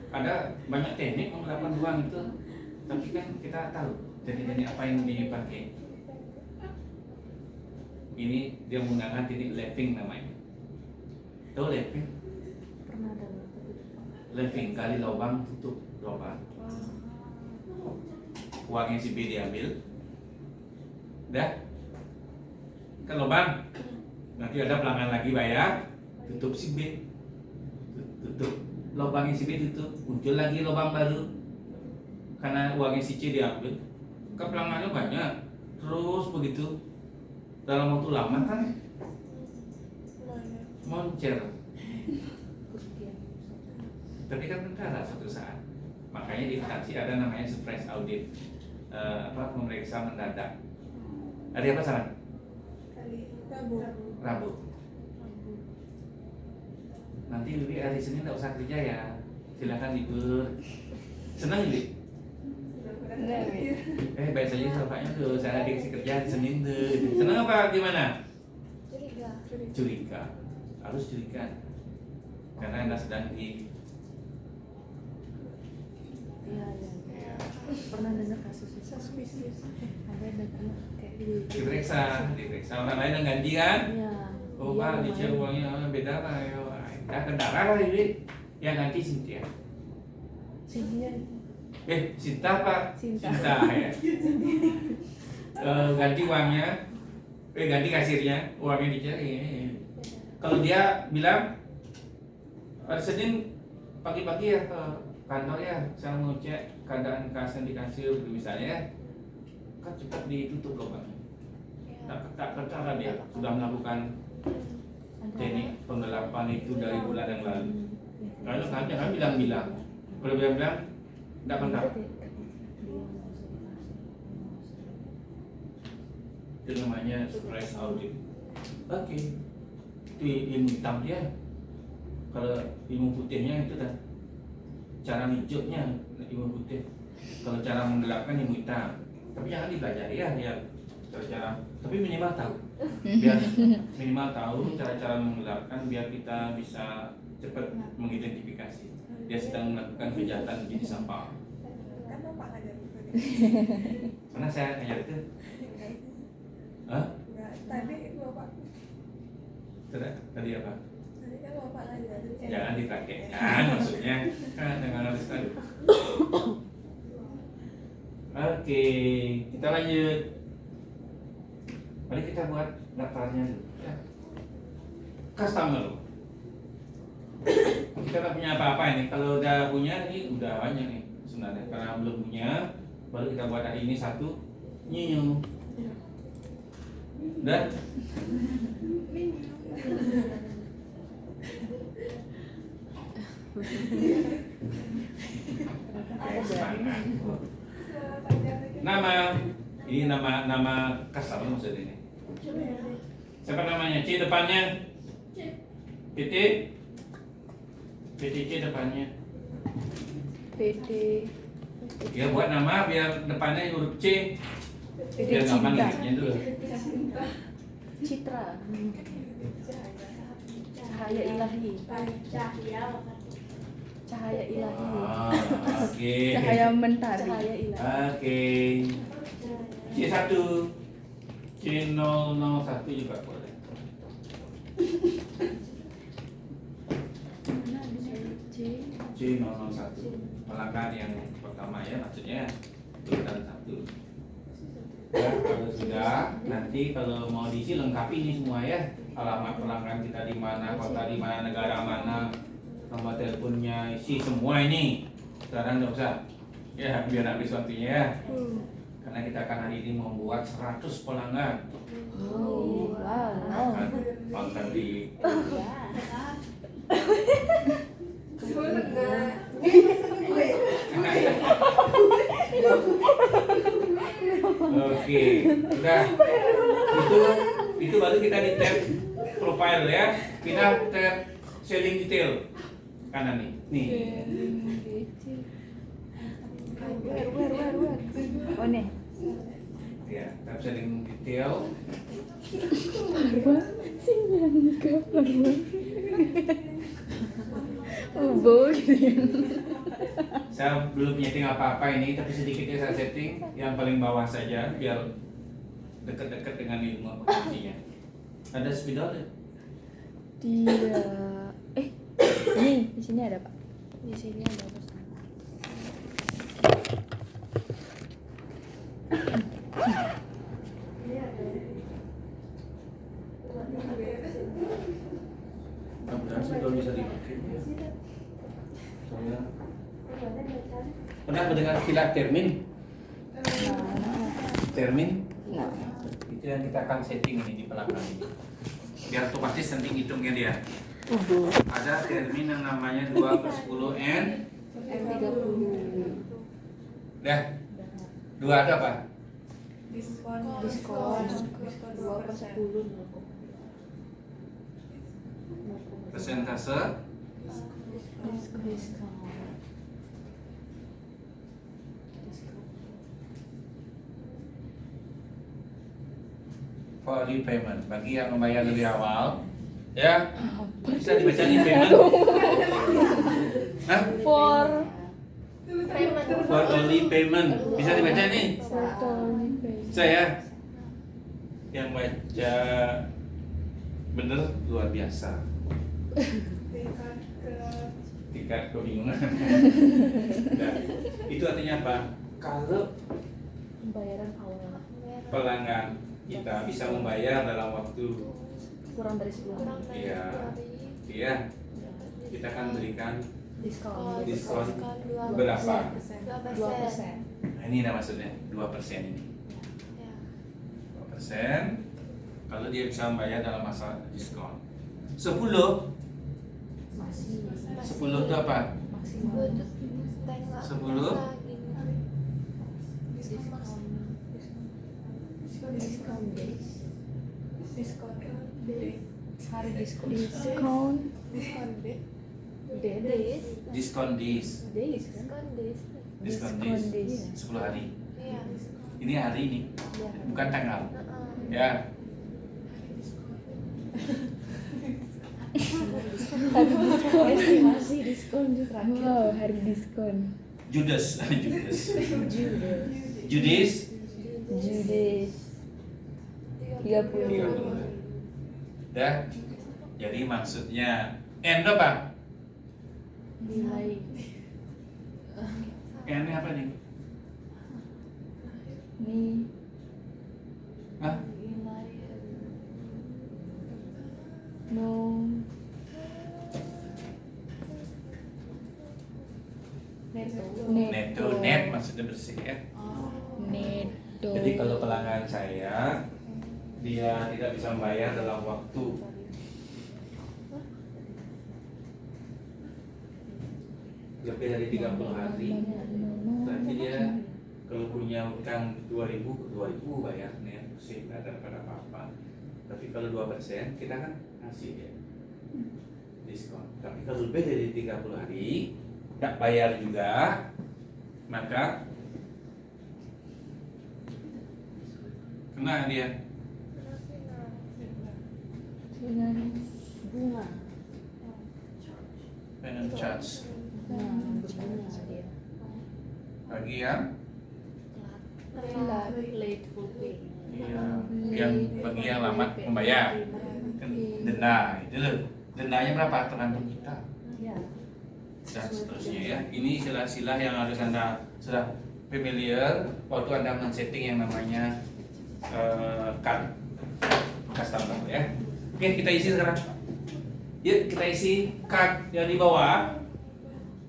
Ada banyak teknik menggelapkan uang itu, tapi kan kita tahu teknik apa yang dipakai. Ini dia menggunakan teknik lapping namanya. Tahu lapping? Pernah dengar. Lapping kali lubang tutup lubang. Uangnya si B diambil, dah ke lubang. Nanti ada pelanggan lagi bayar, tutup si B, tutup lubangnya si B tutup, muncul lagi lubang baru. Karena uangnya si C diambil, kan pelanggannya banyak, terus begitu dalam waktu lama kan moncer. Tapi kan ada suatu saat, makanya di instansi ada namanya surprise audit, memeriksa mendadak. Hari apa saran? Rabu. Nanti Bibi hari Senin tidak usah kerja ya, silakan libur. Senang Bibi? Baik saja bapaknya tuh, saya dikasih kerja hari Senin tuh. Senang apa gimana? Curiga. Harus curiga. Karena Anda sedang di Iya. Pernah dengar kasus suspicious? Ada kayak diperiksa orang lain yang ganti kan? Iya. Oh Pak, dicek uangnya beda Pak. Dah kendara lah ini yang ganti Cynthia. Sintia. Sinta Pak. Sinta. Sinta ya. Ganti uangnya, ganti kasirnya, uangnya dicek. Kalau dia bilang hari Senin pagi-pagi ya ke kantor ya, saya mau cek keadaan kas yang di kasir misalnya ya, kan cepat ditutup lubangnya. Tak percaya dia sudah melakukan teknik penggelapan itu dari bulan yang lalu. Kalau kan bilang-bilang, kalau bilang-bilang tidak benar. Itu namanya surprise audit. Oke, itu ilmu hitam dia. Kalau ilmu putihnya itu dah cara hijaunya ilmu putih. Kalau cara menggelapkan ilmu hitam. Tapi jangan dipelajari ya cara, tapi minimal tahu. Biar minimal tahu cara-cara menggelapkan biar kita bisa cepat mengidentifikasi dia sedang melakukan kejahatan jenis apa. Kan Bapak ngajar itu. Mana saya ngajar itu? Hah? Enggak, tadi itu Bapak. Tadi apa? Tadi kan Bapak ngajar. Jangan dipakai kan maksudnya kan dengan harus tahu. Oke, kita lanjut. Mari kita buat daftarnya dulu ya. Customer. Kita tak punya apa-apa ini. Kalau udah punya ini udah banyak nih sebenarnya. Karena belum punya, baru kita buat hari ini satu nyiu. Udah? Oke, semangat. Nama ini nama kasar maksudnya ini. Siapa namanya? C depannya? Titik. PTC depannya. PD. Ya buat nama biar depannya huruf C. Biar gampang ingatnya dulu. Citra. Cahaya ilahi. Cahaya ilahi. Ah, oke. Cahaya mentari. Cahaya ilahi. Oke. C1. C001 juga boleh. C001 pelanggan yang pertama ya, maksudnya urutan 1. Ya, kalau sudah, nanti kalau mau diisi lengkapi ini semua ya. Alamat pelanggan kita di mana, kota di mana, negara mana, nomor teleponnya, isi semua ini. Sekarang nggak usah. Ya, biar habis waktunya ya. Karena kita akan hari ini membuat 100 pelanggan. Oh, wow. Pelanggan di Oke, udah. Itu baru kita di tab profile ya. Kita tab selling detail kanan nih. Nih. Where. Oh nih. Ya, tab selling detail. Parwa. Sinyangka Parwa. Ubo gitu ya. Saya belum nyeting apa-apa ini, tapi sedikitnya saya setting yang paling bawah saja biar dekat-dekat dengan ilmu akuntansinya. Ada spidol ya? Dia ini di sini ada, Pak. Di sini ada pesan. Mudah-mudahan spidol bisa dipakai. Soalnya pernah mendengar istilah termin? Termin? Nah. Itu yang kita akan setting ini di pelanggan ini. Biar otomatis nanti hitungnya dia. Ada termin yang namanya 2/10 N. M30. Dah. 2 ada apa? Diskon 2/10. Persentase value payment bagi yang membayar lebih awal ya bisa dibaca nih payment. Hah? For Quarterly payment bisa dibaca nih saya yang baca bener luar biasa. Tingkat kebingungan. Nah, itu artinya apa? Kalau pembayaran awal pelanggan kita bisa membayar dalam waktu kurang dari 10 hari. iya, kita akan berikan Diskon berapa? 2%. Nah, ini nah maksudnya 2% ini. 2% kalau dia bisa membayar dalam masa diskon. 10 itu apa? Maksimal 10 hari diskon. diskon dis. Diskon dis 10 hari. Ini hari ini, bukan tanggal. Ya. Estimasi diskon juga. Wow, hari diskon. Judas. Judis 30. Dah. Jadi maksudnya N apa? Nilai N ini apa nih? nih Hah? no Neto, net maksudnya bersih ya. Neto. Jadi kalau pelanggan saya dia tidak bisa membayar dalam waktu lebih dari 30 hari, berarti dia kalau punya utang 2.000 bayar net sih, nggak dapat apa-apa. Tapi kalau 2% kita kan kasih ya diskon. Tapi kalau lebih dari 30 hari nggak bayar juga, maka kena dia Dengan bunga. pengen charge Bunga dia. bagi yang Late full pay. yang bagi yang lambat membayar kan denda itu loh. Dendanya berapa tergantung kita Ya. dan seterusnya ya. Ini istilah-istilah yang harus Anda sudah familiar waktu Anda men-setting yang namanya card customer ya. Oke, kita isi sekarang. Yuk kita isi card yang di bawah.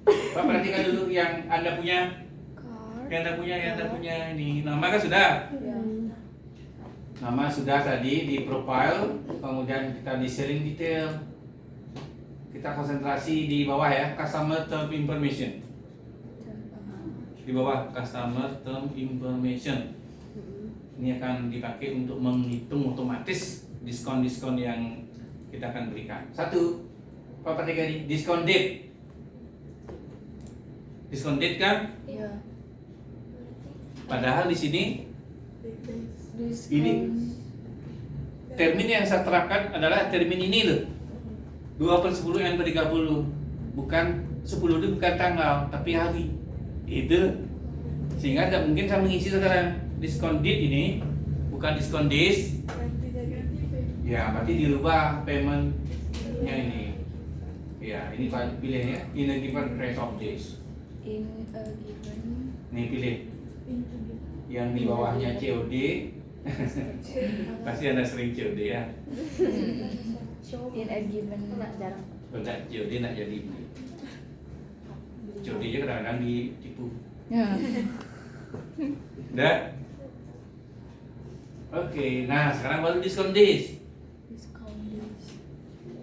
Pak perhatikan dulu yang Anda punya, card. yang Anda punya ini. Nama kan sudah. Ya. Nama sudah tadi di profile, kemudian kita di sharing detail. Kita konsentrasi di bawah ya, customer term information. Di bawah customer term information. Ini akan dipakai untuk menghitung otomatis diskon-diskon yang kita akan berikan. Satu, Pak perhatikan ini, diskon date. Diskon date kan? Ya. Padahal di sini Diskon. ini termin yang saya terapkan adalah termin ini loh. 2/10 N per 30. Bukan 10 itu bukan tanggal, tapi hari. Itu sehingga tidak mungkin saya mengisi sekarang diskon date ini bukan diskon days. Ya, berarti dirubah paymentnya ini. Ya, ini Pak pilih ya. In a given rate of days. In a given. Nih pilih. Yang di bawahnya COD. Pasti Anda sering COD ya. In a given. Enggak jarang. Kalau nggak COD nggak jadi beli. COD aja kadang-kadang ditipu. Ya. Udah? Oke, nah sekarang baru diskon days. Diskon days.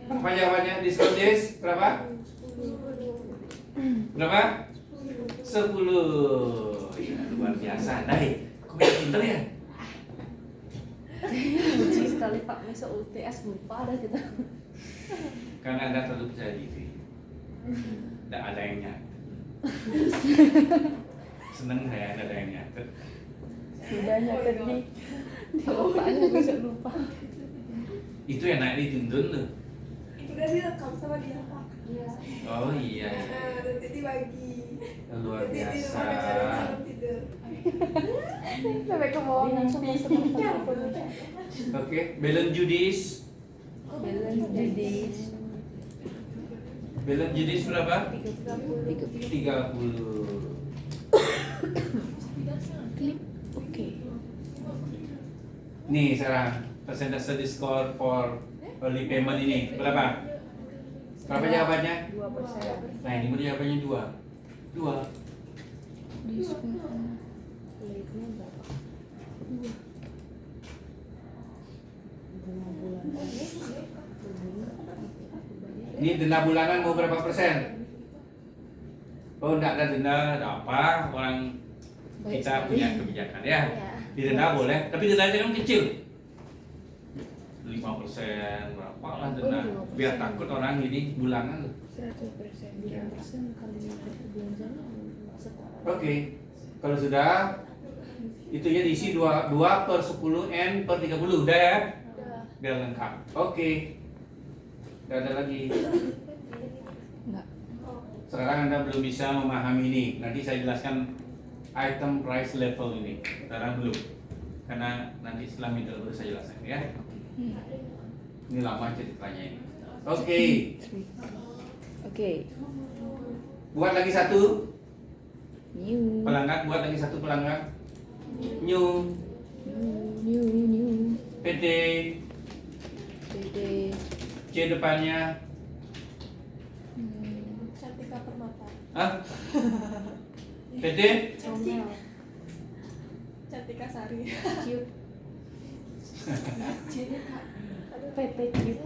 Apa jawabannya diskon days? Berapa? Berapa? 10. Ya, luar biasa. Nah, kok bisa pinter ya? Lucu sekali Pak, besok UTS lupa ada kita. Karena Anda terlalu percaya diri. Tidak ada yang nyatet. Seneng saya ada yang nyatet. Sudah nyatet di Bapaknya besok lupa. Itu yang naik dituntun tuh. Itu udah direkam sama dia Pak. Oh iya. Nanti dibagi. Luar Nanti di biasa. rumah ada tidur. sampai ke bawah Dia langsung masuk ke telepon. Oke, balance judis. balance days. Balance judis berapa? 30. 30. Klik. Oke. Nih sekarang persentase diskon for early payment ini berapa? Berapa jawabannya? 2%. Nah ini jawabannya 2. Diskon. Late-nya berapa? 5 bulan. Ini denda bulanan mau berapa persen? Oh enggak ada denda, enggak apa, orang Baik kita sekali. punya kebijakan ya. Ya. Didenda boleh, tapi dendanya kan kecil. 5% berapa lah denda. Biar takut orang ini bulanan. 100%. 9% kali belanjanya setara. Oke, kalau sudah itu ya diisi 2 per 10 N per 30 udah ya? Biar lengkap. Oke. Gak ada lagi. Enggak. Sekarang Anda belum bisa memahami ini. Nanti saya jelaskan item price level ini. Sekarang belum. Karena nanti setelah middle baru saya jelaskan ya. Ini lama ceritanya ini. Oke. Oke. Buat lagi satu. New. Pelanggan, buat lagi satu pelanggan. New. New. PT. PD. C depannya. Cantika Permata. Hah? PT Comel. Cantika Sari. Cute. Jadi kak. Aduh, PT Cute.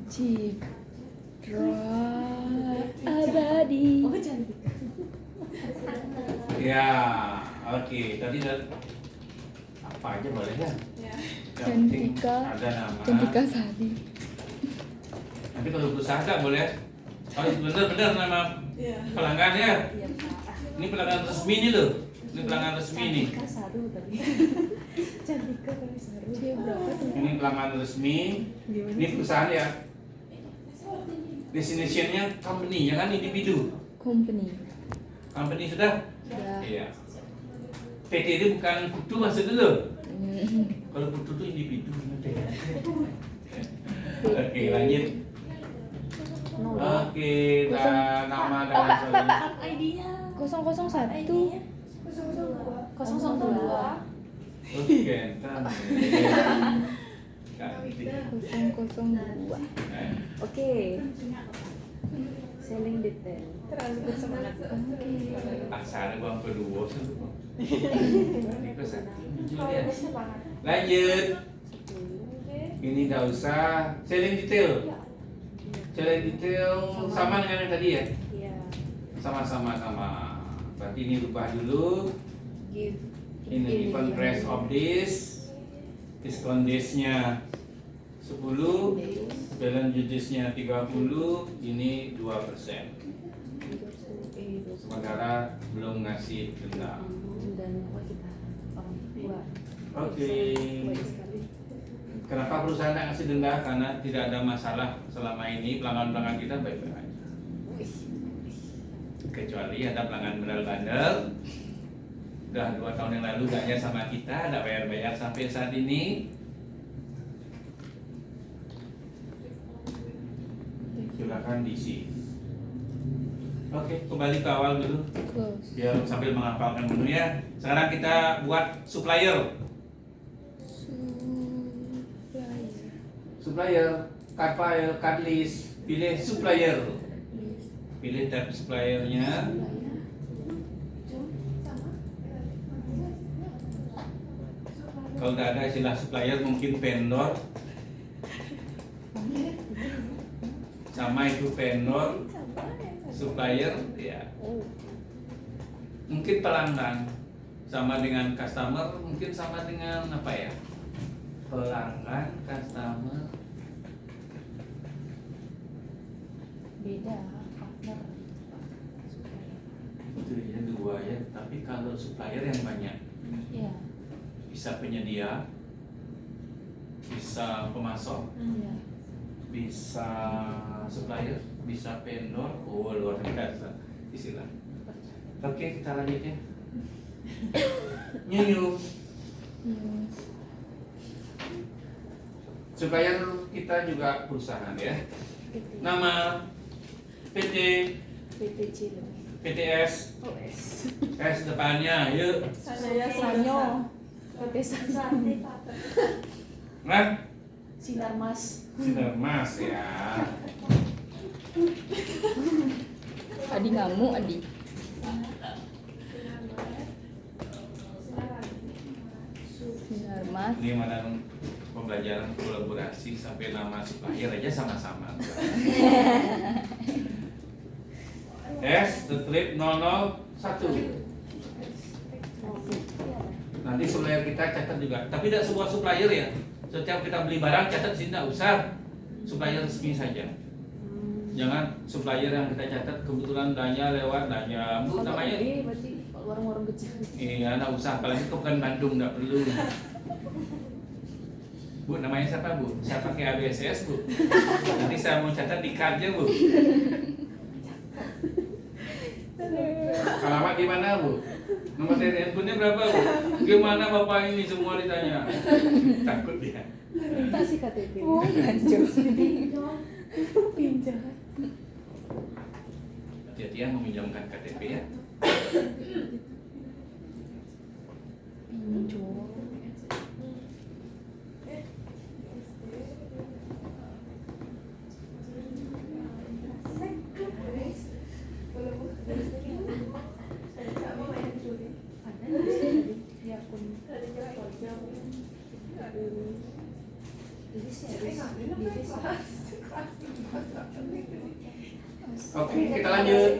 Citra Abadi. Oh Cantika. ya. Oke, tadi apa aja boleh ya? Ya. Yang penting Cantika. ada nama. Cantika Sari. Nanti kalau berusaha nggak boleh. Kalau benar-benar nama Iya. pelanggan ya. Iya kak. Ini pelanggan resmi nih loh. Ini pelanggan resmi nih. Cantika Saru tadi. Cantika tapi Saru. Dia berapa tuh? Ini pelanggan resmi. Gimana? Ini perusahaan ya. Destination-nya company, ya kan individu. Company. Company sudah? Ya. Iya. PT ini bukan kudu maksudnya loh. Hmm. Kalau kudu itu individu. Oke, lanjut. Oke, dan nama dan lain ID-nya. 001. 002. Oke, entar. Ganti. 002. Oke. Selling detail. Terlalu bersemangat. Asal gua kedua sih. Ini pesan. Kalau bersemangat. Lanjut. Oke. Ini enggak usah selling detail. Ya. Selling detail sama dengan yang tadi ya. Iya. Sama-sama sama. Berarti ini rubah dulu. Give. Ini given price of this. Diskon days-nya 10, balance days-nya 30, ini 2%. Sementara belum ngasih denda. Dan apa kita orang tua. Oke. Kenapa perusahaan tidak ngasih denda? Karena tidak ada masalah selama ini pelanggan-pelanggan kita baik-baik aja. Kecuali ada pelanggan bandel. Udah 2 tahun yang lalu gaknya sama kita, ada bayar-bayar sampai saat ini. Silakan diisi. Oke, kembali ke awal dulu. Close. Biar sambil menghafalkan menu ya. Sekarang kita buat supplier. Supplier, card file, card list. Pilih supplier. Pilih tab suppliernya. Kalau nggak ada istilah supplier mungkin vendor. Sama itu vendor, supplier, ya. Mungkin pelanggan sama dengan customer, mungkin sama dengan apa ya? Pelanggan, customer. Beda partner. Itu ya dua ya. Tapi kalau supplier yang banyak, Iya. bisa penyedia, bisa pemasok, Iya. bisa supplier, bisa vendor. Oh, luar biasa istilah. Oke, kita lanjut ya. Nyu. Supplier kita juga perusahaan ya. Nama PT, PT Cilo. PTS, OS. S depannya, yuk. Saya Sanyo. PT Sanyo. Nah, Sinar Mas. Sinar Mas ya. Adi ngamuk, Adi. Sinar Mas. Ini mana pembelajaran kolaborasi sampai nama supplier aja sama-sama. S strip 001. Nanti supplier kita catat juga. Tapi tidak semua supplier ya. Setiap kita beli barang catat sini tidak usah. Supplier resmi saja. Jangan supplier yang kita catat kebetulan danya lewat danya. Bu namanya. Berarti warung-warung kecil. Iya, tidak usah. Apalagi itu bukan Bandung, tidak perlu. Bu, namanya siapa Bu? Saya pakai ABSS Bu. Nanti saya mau catat di cardnya Bu. Alamat di mana Bu? Nomor teleponnya berapa Bu? Gimana Bapak ini semua ditanya? Takut dia. Minta sih KTP. Oh, hancur. Pinjam. Hati-hati ya meminjamkan KTP ya. Pinjol. Oke, kita lanjut.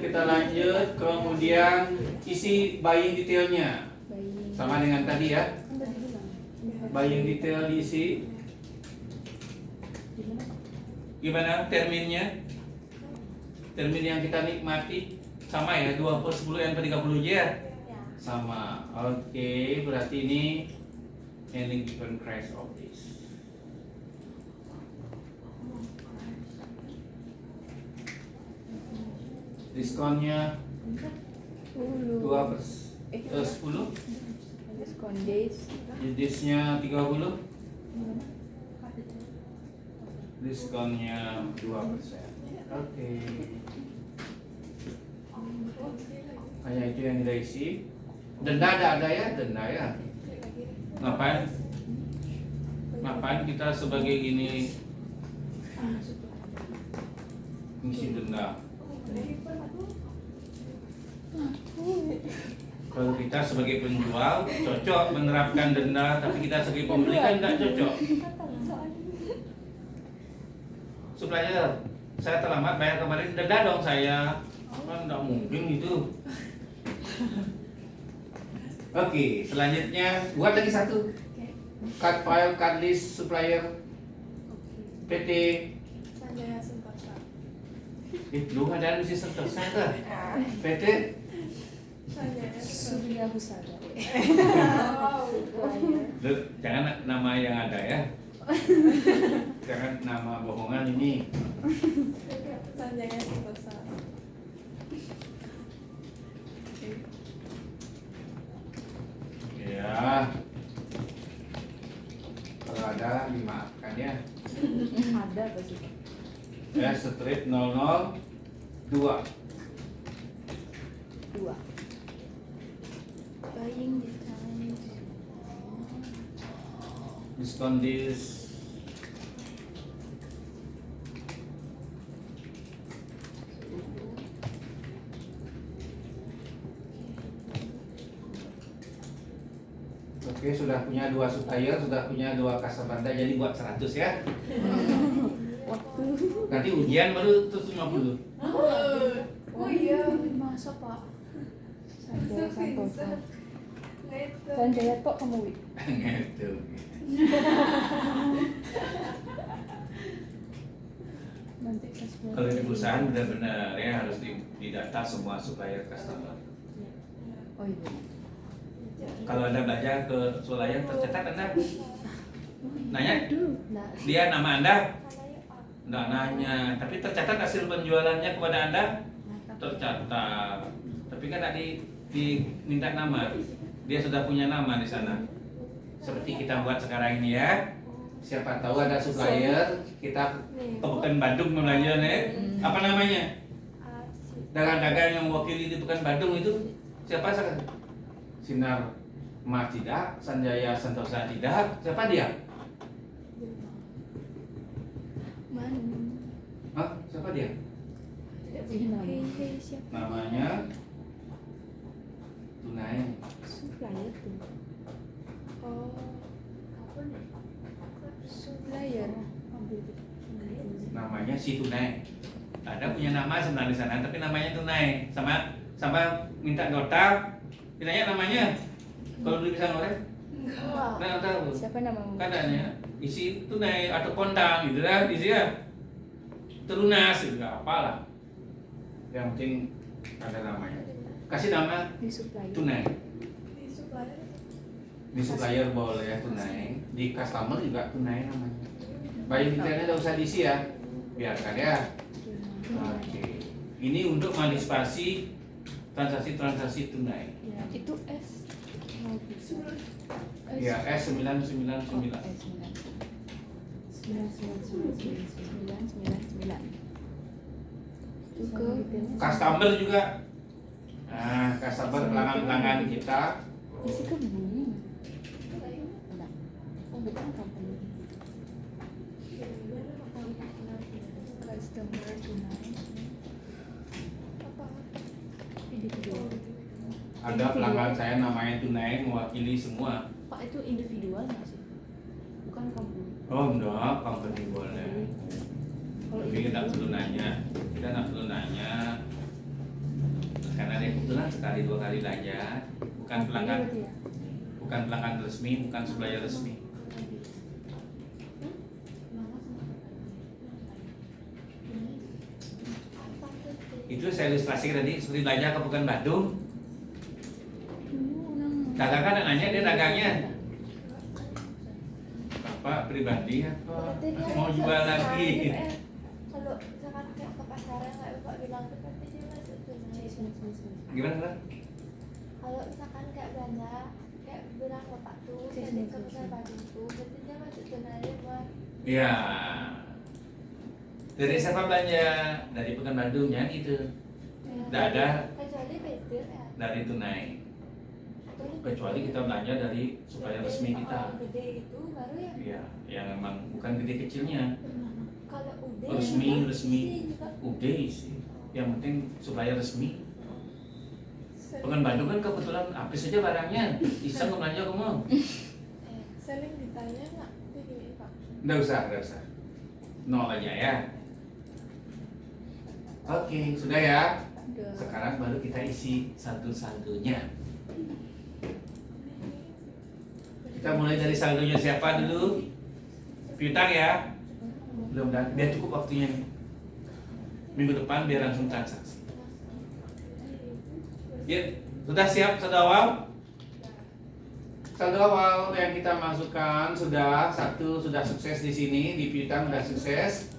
Kita lanjut. Kemudian isi buying detailnya Bayi. sama dengan tadi ya. Kan tadi bilang. Buying detail diisi. Gimana terminnya? Termin yang kita nikmati sama ya, 2/10 yang ke 30 ya? Sama. Oke, berarti ini any given price of this. Diskonnya 10, Diskon days. Disnya 30, diskonnya 2%. Oke. Hanya itu yang kita isi. Denda ada ya, denda ya. Ngapain kita sebagai ini ngisi denda? Kalau kita sebagai penjual cocok menerapkan denda, tapi kita sebagai pembeli kan tidak cocok. Supplier, saya terlambat bayar kemarin, denda dong saya. Kan tidak mungkin itu. Oke, selanjutnya buat lagi satu. Card file, card list, supplier, PT. Sanjaya Sentosa. Belum ada misi Sentosa kan? PT. Sanjaya Surya Husada. Loh, jangan nama yang ada ya. Jangan nama bohongan ini. Sanjaya Sentosa. Ya. Kalau ada dimaafkan ya. Ada apa sih? Ya, strip 002. 2. Buying details. Diskon dis. Oke, sudah punya 2 supplier, sudah punya 2 customer, jadi buat 100 ya. Waktu. Nanti ujian baru 150. Oh iya. Masa Pak? Sanjaya Santosa. Itu. Sanjaya tok kamu Wi. Gitu. Nanti pas Kalau di perusahaan benar-benar ya harus didata semua supplier customer. Oh iya. Kalau Anda baca ke supplier tercatat Anda nanya Nah, dia nama Anda, nggak nanya, tapi tercatat hasil penjualannya kepada Anda tercatat. Tapi kan tidak diminta nama, dia sudah punya nama di sana. Seperti kita buat sekarang ini ya. Siapa tahu ada supplier kita ke Pekan Badung belanja nih. Apa namanya? Dagang-dagang yang mewakili di Pekan Badung itu siapa sekarang? Sinar Ma tidak, Sanjaya Sentosa tidak. Siapa dia? Mana? Hah? Siapa dia? Hey, siapa? Namanya Tunai. Supplier tuh. Oh, supplier. Namanya si Tunai. Ada punya nama sebenarnya di sana, tapi namanya Tunai. Sama minta nota, ditanya namanya. Kalau beli pisang goreng, nggak tahu. Siapa namamu? Katanya isi tunai atau kontang gitu kan, isi ya terlunas gitu, nggak apalah. Yang penting ada namanya. Kasih nama Di supplier. tunai. Di supplier. Di supplier boleh ya tunai, di customer juga tunai namanya. Bayi detailnya nggak usah diisi ya, biarkan ya. Oke. Ini untuk mengantisipasi transaksi tunai. ya, Itu S. Ya, S999. Juga Customer juga. Nah, customer pelanggan-pelanggan kita. isi kebun. oh bukan company. Customer tunai. Individual. Ada pelanggan saya namanya tunai mewakili semua. Pak itu individual nggak sih? Tapi kita perlu nanya, karena dia kebetulan sekali 2 kali belajar, bukan pelanggan resmi, bukan supplier resmi. Itu saya ilustrasikan tadi seperti belajar ke Pekan Bandung. Dagang kan nanya, dia dagangnya apa pribadi apa Berarti dia mau masuk jual tunai, lagi. kalau misalkan kayak ke pasaran nggak buka bilang tuh berarti dia masuk tunai. Gimana Mbak? Kalau misalkan kayak belanja kayak bilang bapak tuh Sini, jadi ke sini, pasar sini. Bandung tuh berarti dia masuk tunai buat Iya. Dari siapa belanja? Dari Pekan Bandungnya gitu. Nggak ada kecuali beda ya. dari tunai. Kecuali kita belanja dari supplier resmi kita. Gede itu baru ya. Iya, yang memang bukan gede kecilnya. Kalau udah Resmi juga. udah sih. Yang penting supplier resmi. Pekan Bandung kan kebetulan habis saja barangnya. Iseng belanja kamu. Sering ditanya nggak begini pak. Nggak usah. Nol aja ya. Oke, sudah ya. Udah. Sekarang baru kita isi saldo-saldonya. Kita mulai dari saldonya siapa dulu? Piutang ya. Belum dah, biar cukup waktunya nih. Minggu depan biar langsung transaksi. Ya, sudah siap saldo awal? Saldo awal yang kita masukkan sudah satu sudah sukses di sini di piutang sudah sukses.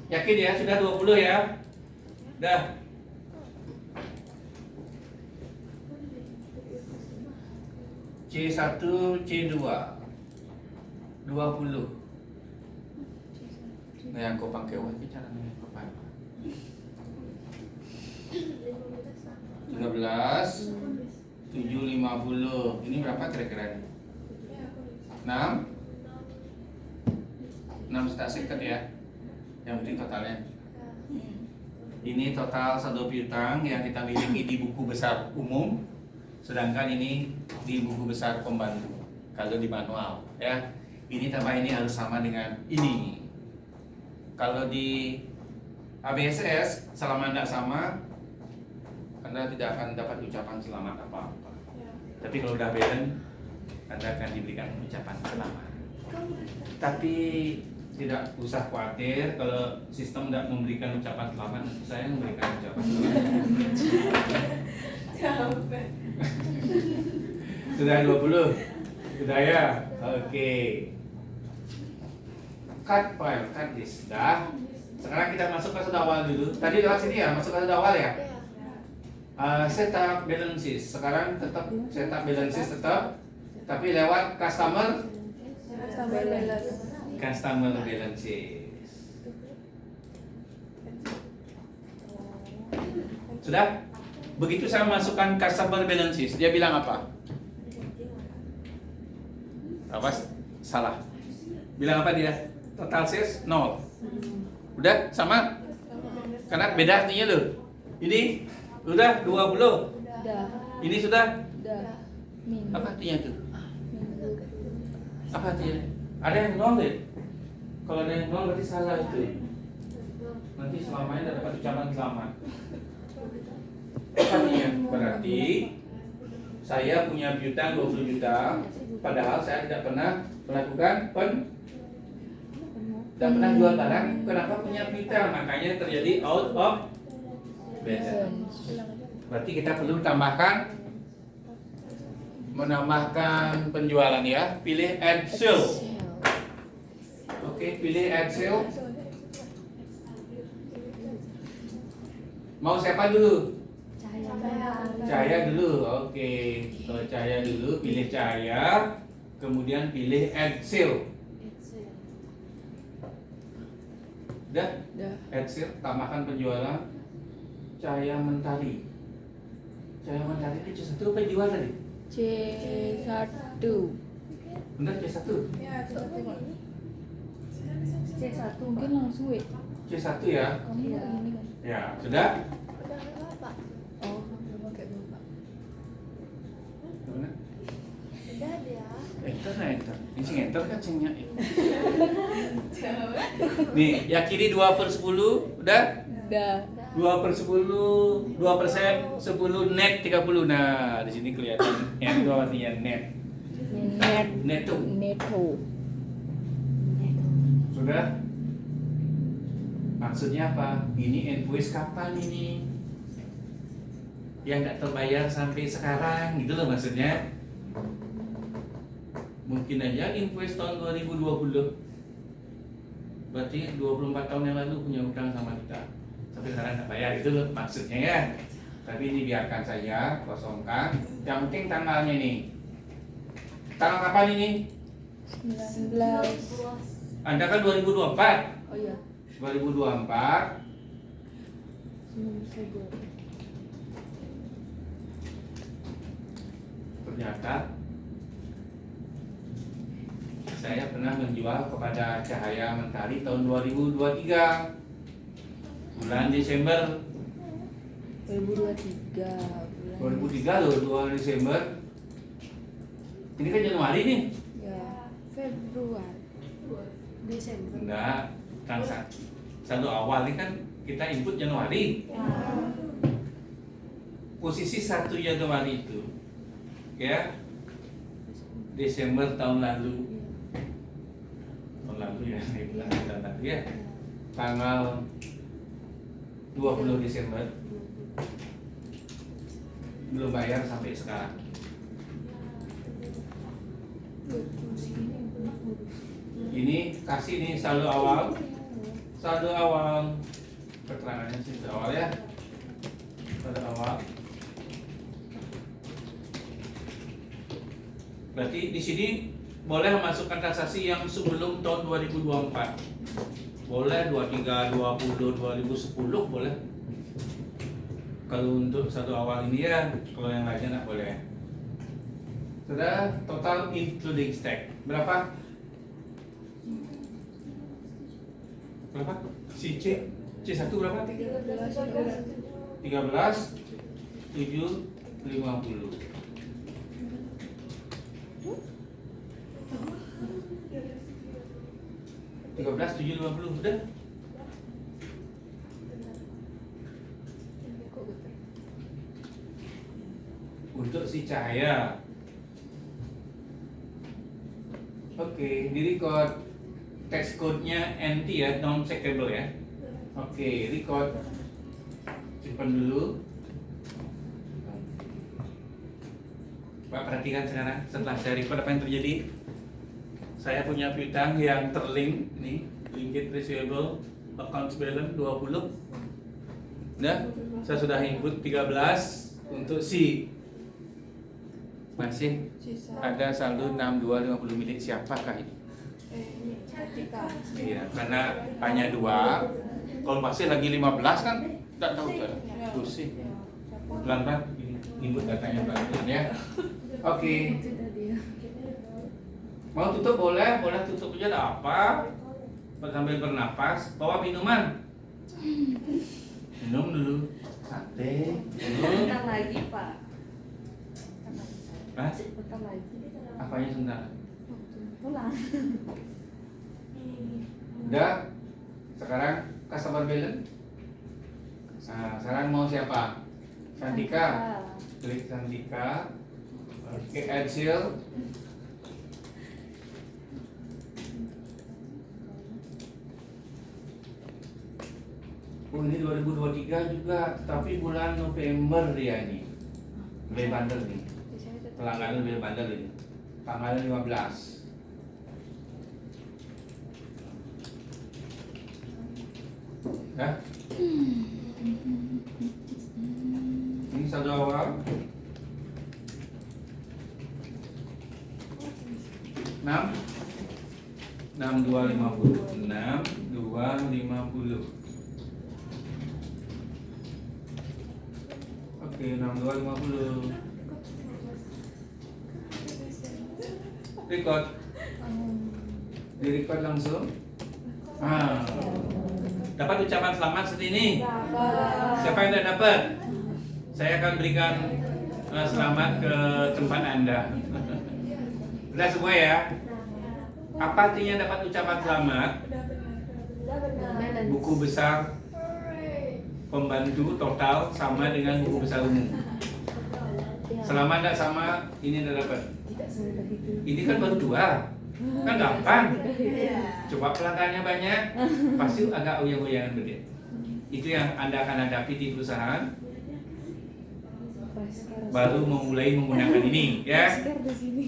Yakin ya sudah 20 ya? Dah. C1, C2 20. Nah, yang kau pakai wajib caranya kau pakai 13 750. Ini berapa kira-kira? 6 tak seket ya. Yang penting totalnya. Ini total saldo piutang yang kita miliki di buku besar umum. Sedangkan ini di buku besar pembantu. Kalau di manual ya. Ini tambah ini harus sama dengan ini. Kalau di ABSS selama tidak sama, Anda tidak akan dapat ucapan selamat apa-apa. Tapi kalau udah balance, Anda akan diberikan ucapan selamat. Tapi tidak usah khawatir kalau sistem tidak memberikan ucapan selamat, saya memberikan ucapan selamat. Capek. Sudah 20? Sudah ya? Oke. Cut file, cut disk. Dah. Sekarang kita masuk ke saldo awal dulu. Tadi lewat sini ya, masuk ke saldo awal ya? Setup balances. Sekarang tetap setup balances tetap, tapi lewat customer balances. Sudah? Begitu saya masukkan customer balances, dia bilang apa? Apa? Salah. Bilang apa dia? Total sales 0. Udah sama? Karena beda artinya loh. Ini udah 20. Udah. Ini sudah? Udah. Min. Apa artinya tuh? Minggu. Apa artinya? Ada yang 0 deh. Kalau ada yang 0 berarti salah itu. Nanti selamanya tidak dapat ucapan selamat. Apa artinya? Berarti saya punya piutang 20 juta, padahal saya tidak pernah melakukan tidak pernah jual barang. Kenapa punya piutang? Makanya terjadi out of balance. Berarti kita perlu menambahkan penjualan ya. Pilih add sale. Oke, pilih add sale. Mau siapa dulu? Cahaya dulu. Oke. Kalau Cahaya dulu, pilih Cahaya. Kemudian pilih add sale. Udah? Udah. Add sale, tambahkan penjualan. Cahaya Mentari. Cahaya Mentari ini C1 apa yang jual tadi? C1. Benar C1? Ya, coba begini. C1 mungkin langsung ya. C1 ya? Kamu Iya. ini kan. Ya, sudah? Udah nggak pak? Oh, kamu pakai bapak. Benar? Udah dia. Enter. Ini sing enter kan singnya. Nih, yang kiri 2/10 udah? Udah. 2/10, 2%, 10 net 30. Nah, di sini kelihatan yang itu artinya net. Net. Neto. Neto. Sudah? Maksudnya apa? Ini invoice kapan ini? Yang nggak terbayar sampai sekarang, gitu loh maksudnya. Mungkin aja invoice tahun 2020. Berarti 24 tahun yang lalu punya utang sama kita. Sampai sekarang nggak bayar, itu loh maksudnya ya. Tapi ini biarkan saja, kosongkan. Yang penting tanggalnya nih. Tanggal kapan ini? 19. Anda kan 2024. Oh iya. 2024. Ternyata saya pernah menjual kepada Cahaya Mentari tahun 2023 bulan Desember 2023. 2003 loh, 2 Desember. Ini kan Januari nih. Ya, Februari. Desember. Enggak, kan satu awal ini kan kita input Januari. Posisi 1 Januari itu ya Desember tahun lalu ya, tahun lalu ya, tanggal 20 Desember belum bayar sampai sekarang. Ini kasih nih saldo awal keterangannya sih saldo awal ya, saldo awal. Berarti di sini boleh memasukkan transaksi yang sebelum tahun 2024. Boleh 23, 20, 2010 boleh. Kalau untuk satu awal ini ya, kalau yang lainnya nggak boleh. Sudah total including stack berapa? Berapa? Si C1 berapa? 13, 7, 50. 13, 7, 50 udah. Untuk si Cahaya. Oke, di record text code-nya NT ya, non checkable ya. Oke, record. Simpan dulu. Pak perhatikan sekarang setelah saya record apa yang terjadi. Saya punya piutang yang terlink nih, linked receivable accounts balance 20. Nah, saya sudah input 13 untuk si masih ada saldo 6250 milik siapakah ini? Iya, karena hanya 2. Kalau masih lagi 15 kan tidak tahu kan. Pusing. Pelan-pelan input datanya pelan-pelan ya. Oke. Mau tutup boleh tutup aja, ada apa? Sambil bernapas, bawa minuman. Minum dulu, santai. Bentar lagi, Pak. Hah? Bentar lagi. Apanya sebentar? Pulang. Udah? Sekarang customer balance. Nah, sekarang mau siapa? Santika. Klik Santika. Oke, add sale. Oh, ini 2023 juga, tapi bulan November dia ini. Lebih bandel nih. Pelanggaran lebih bandel ini. Tanggal 15. Ya. Ini saldo awal. 6250. 6250. Oke, 6250. Record. Di record langsung. Dapat ucapan selamat seperti ini. Siapa yang tidak dapat? Saya akan berikan selamat ke tempat Anda. Sudah semua ya? Apa artinya dapat ucapan selamat? Udah benar. Buku besar pembantu total sama dengan buku besar umum. Selama tidak sama, ini tidak dapat. Tidak semudah itu. Ini kan baru 2, kan gampang. Coba pelanggannya banyak, pasti agak uyang-uyangan gede. Itu yang Anda akan hadapi di perusahaan baru memulai menggunakan ini, ya. Masker di sini.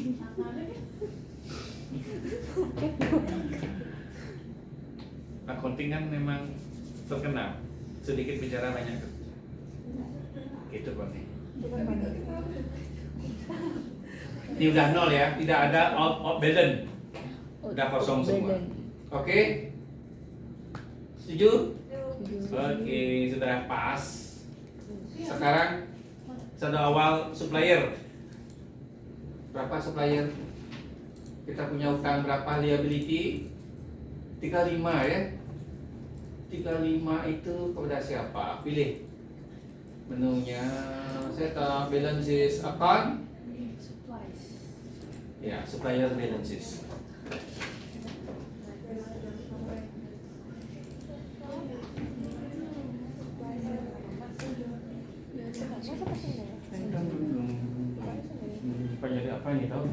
Accounting kan memang terkenal sedikit bicara banyak kerja. Gitu Konti. Ini udah 0 ya, tidak ada out balance. Udah kosong semua. Oke? Setuju? Oke, sudah pas. Sekarang sudah awal supplier. Berapa supplier? Kita punya utang berapa liability? 35 ya. 35 itu kepada siapa? Pilih menunya. Setup balances account. Ya, supplier balances. Apa jadi apa nih tahu?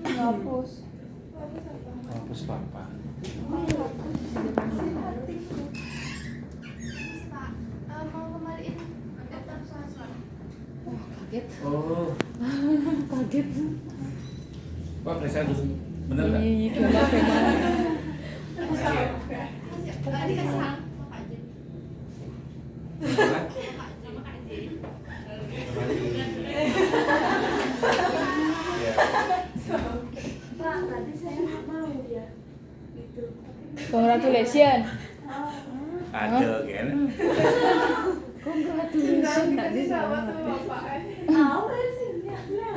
Ngapus. Hapus apa? Mau kembaliin daftar swasta. Kaget. Oh, Kaget. Pak periksa dulu. Bener nggak? Iya, gimana? Dikasih hang sama Kak Jen. Bener? Sama Kak Jen. Ya. Pak, tadi saya nggak mau ya. Gitu. Congratulations. Ada kan? Congratulations. Dikasih sama tuh Bapak. Tahu sih, dia bilang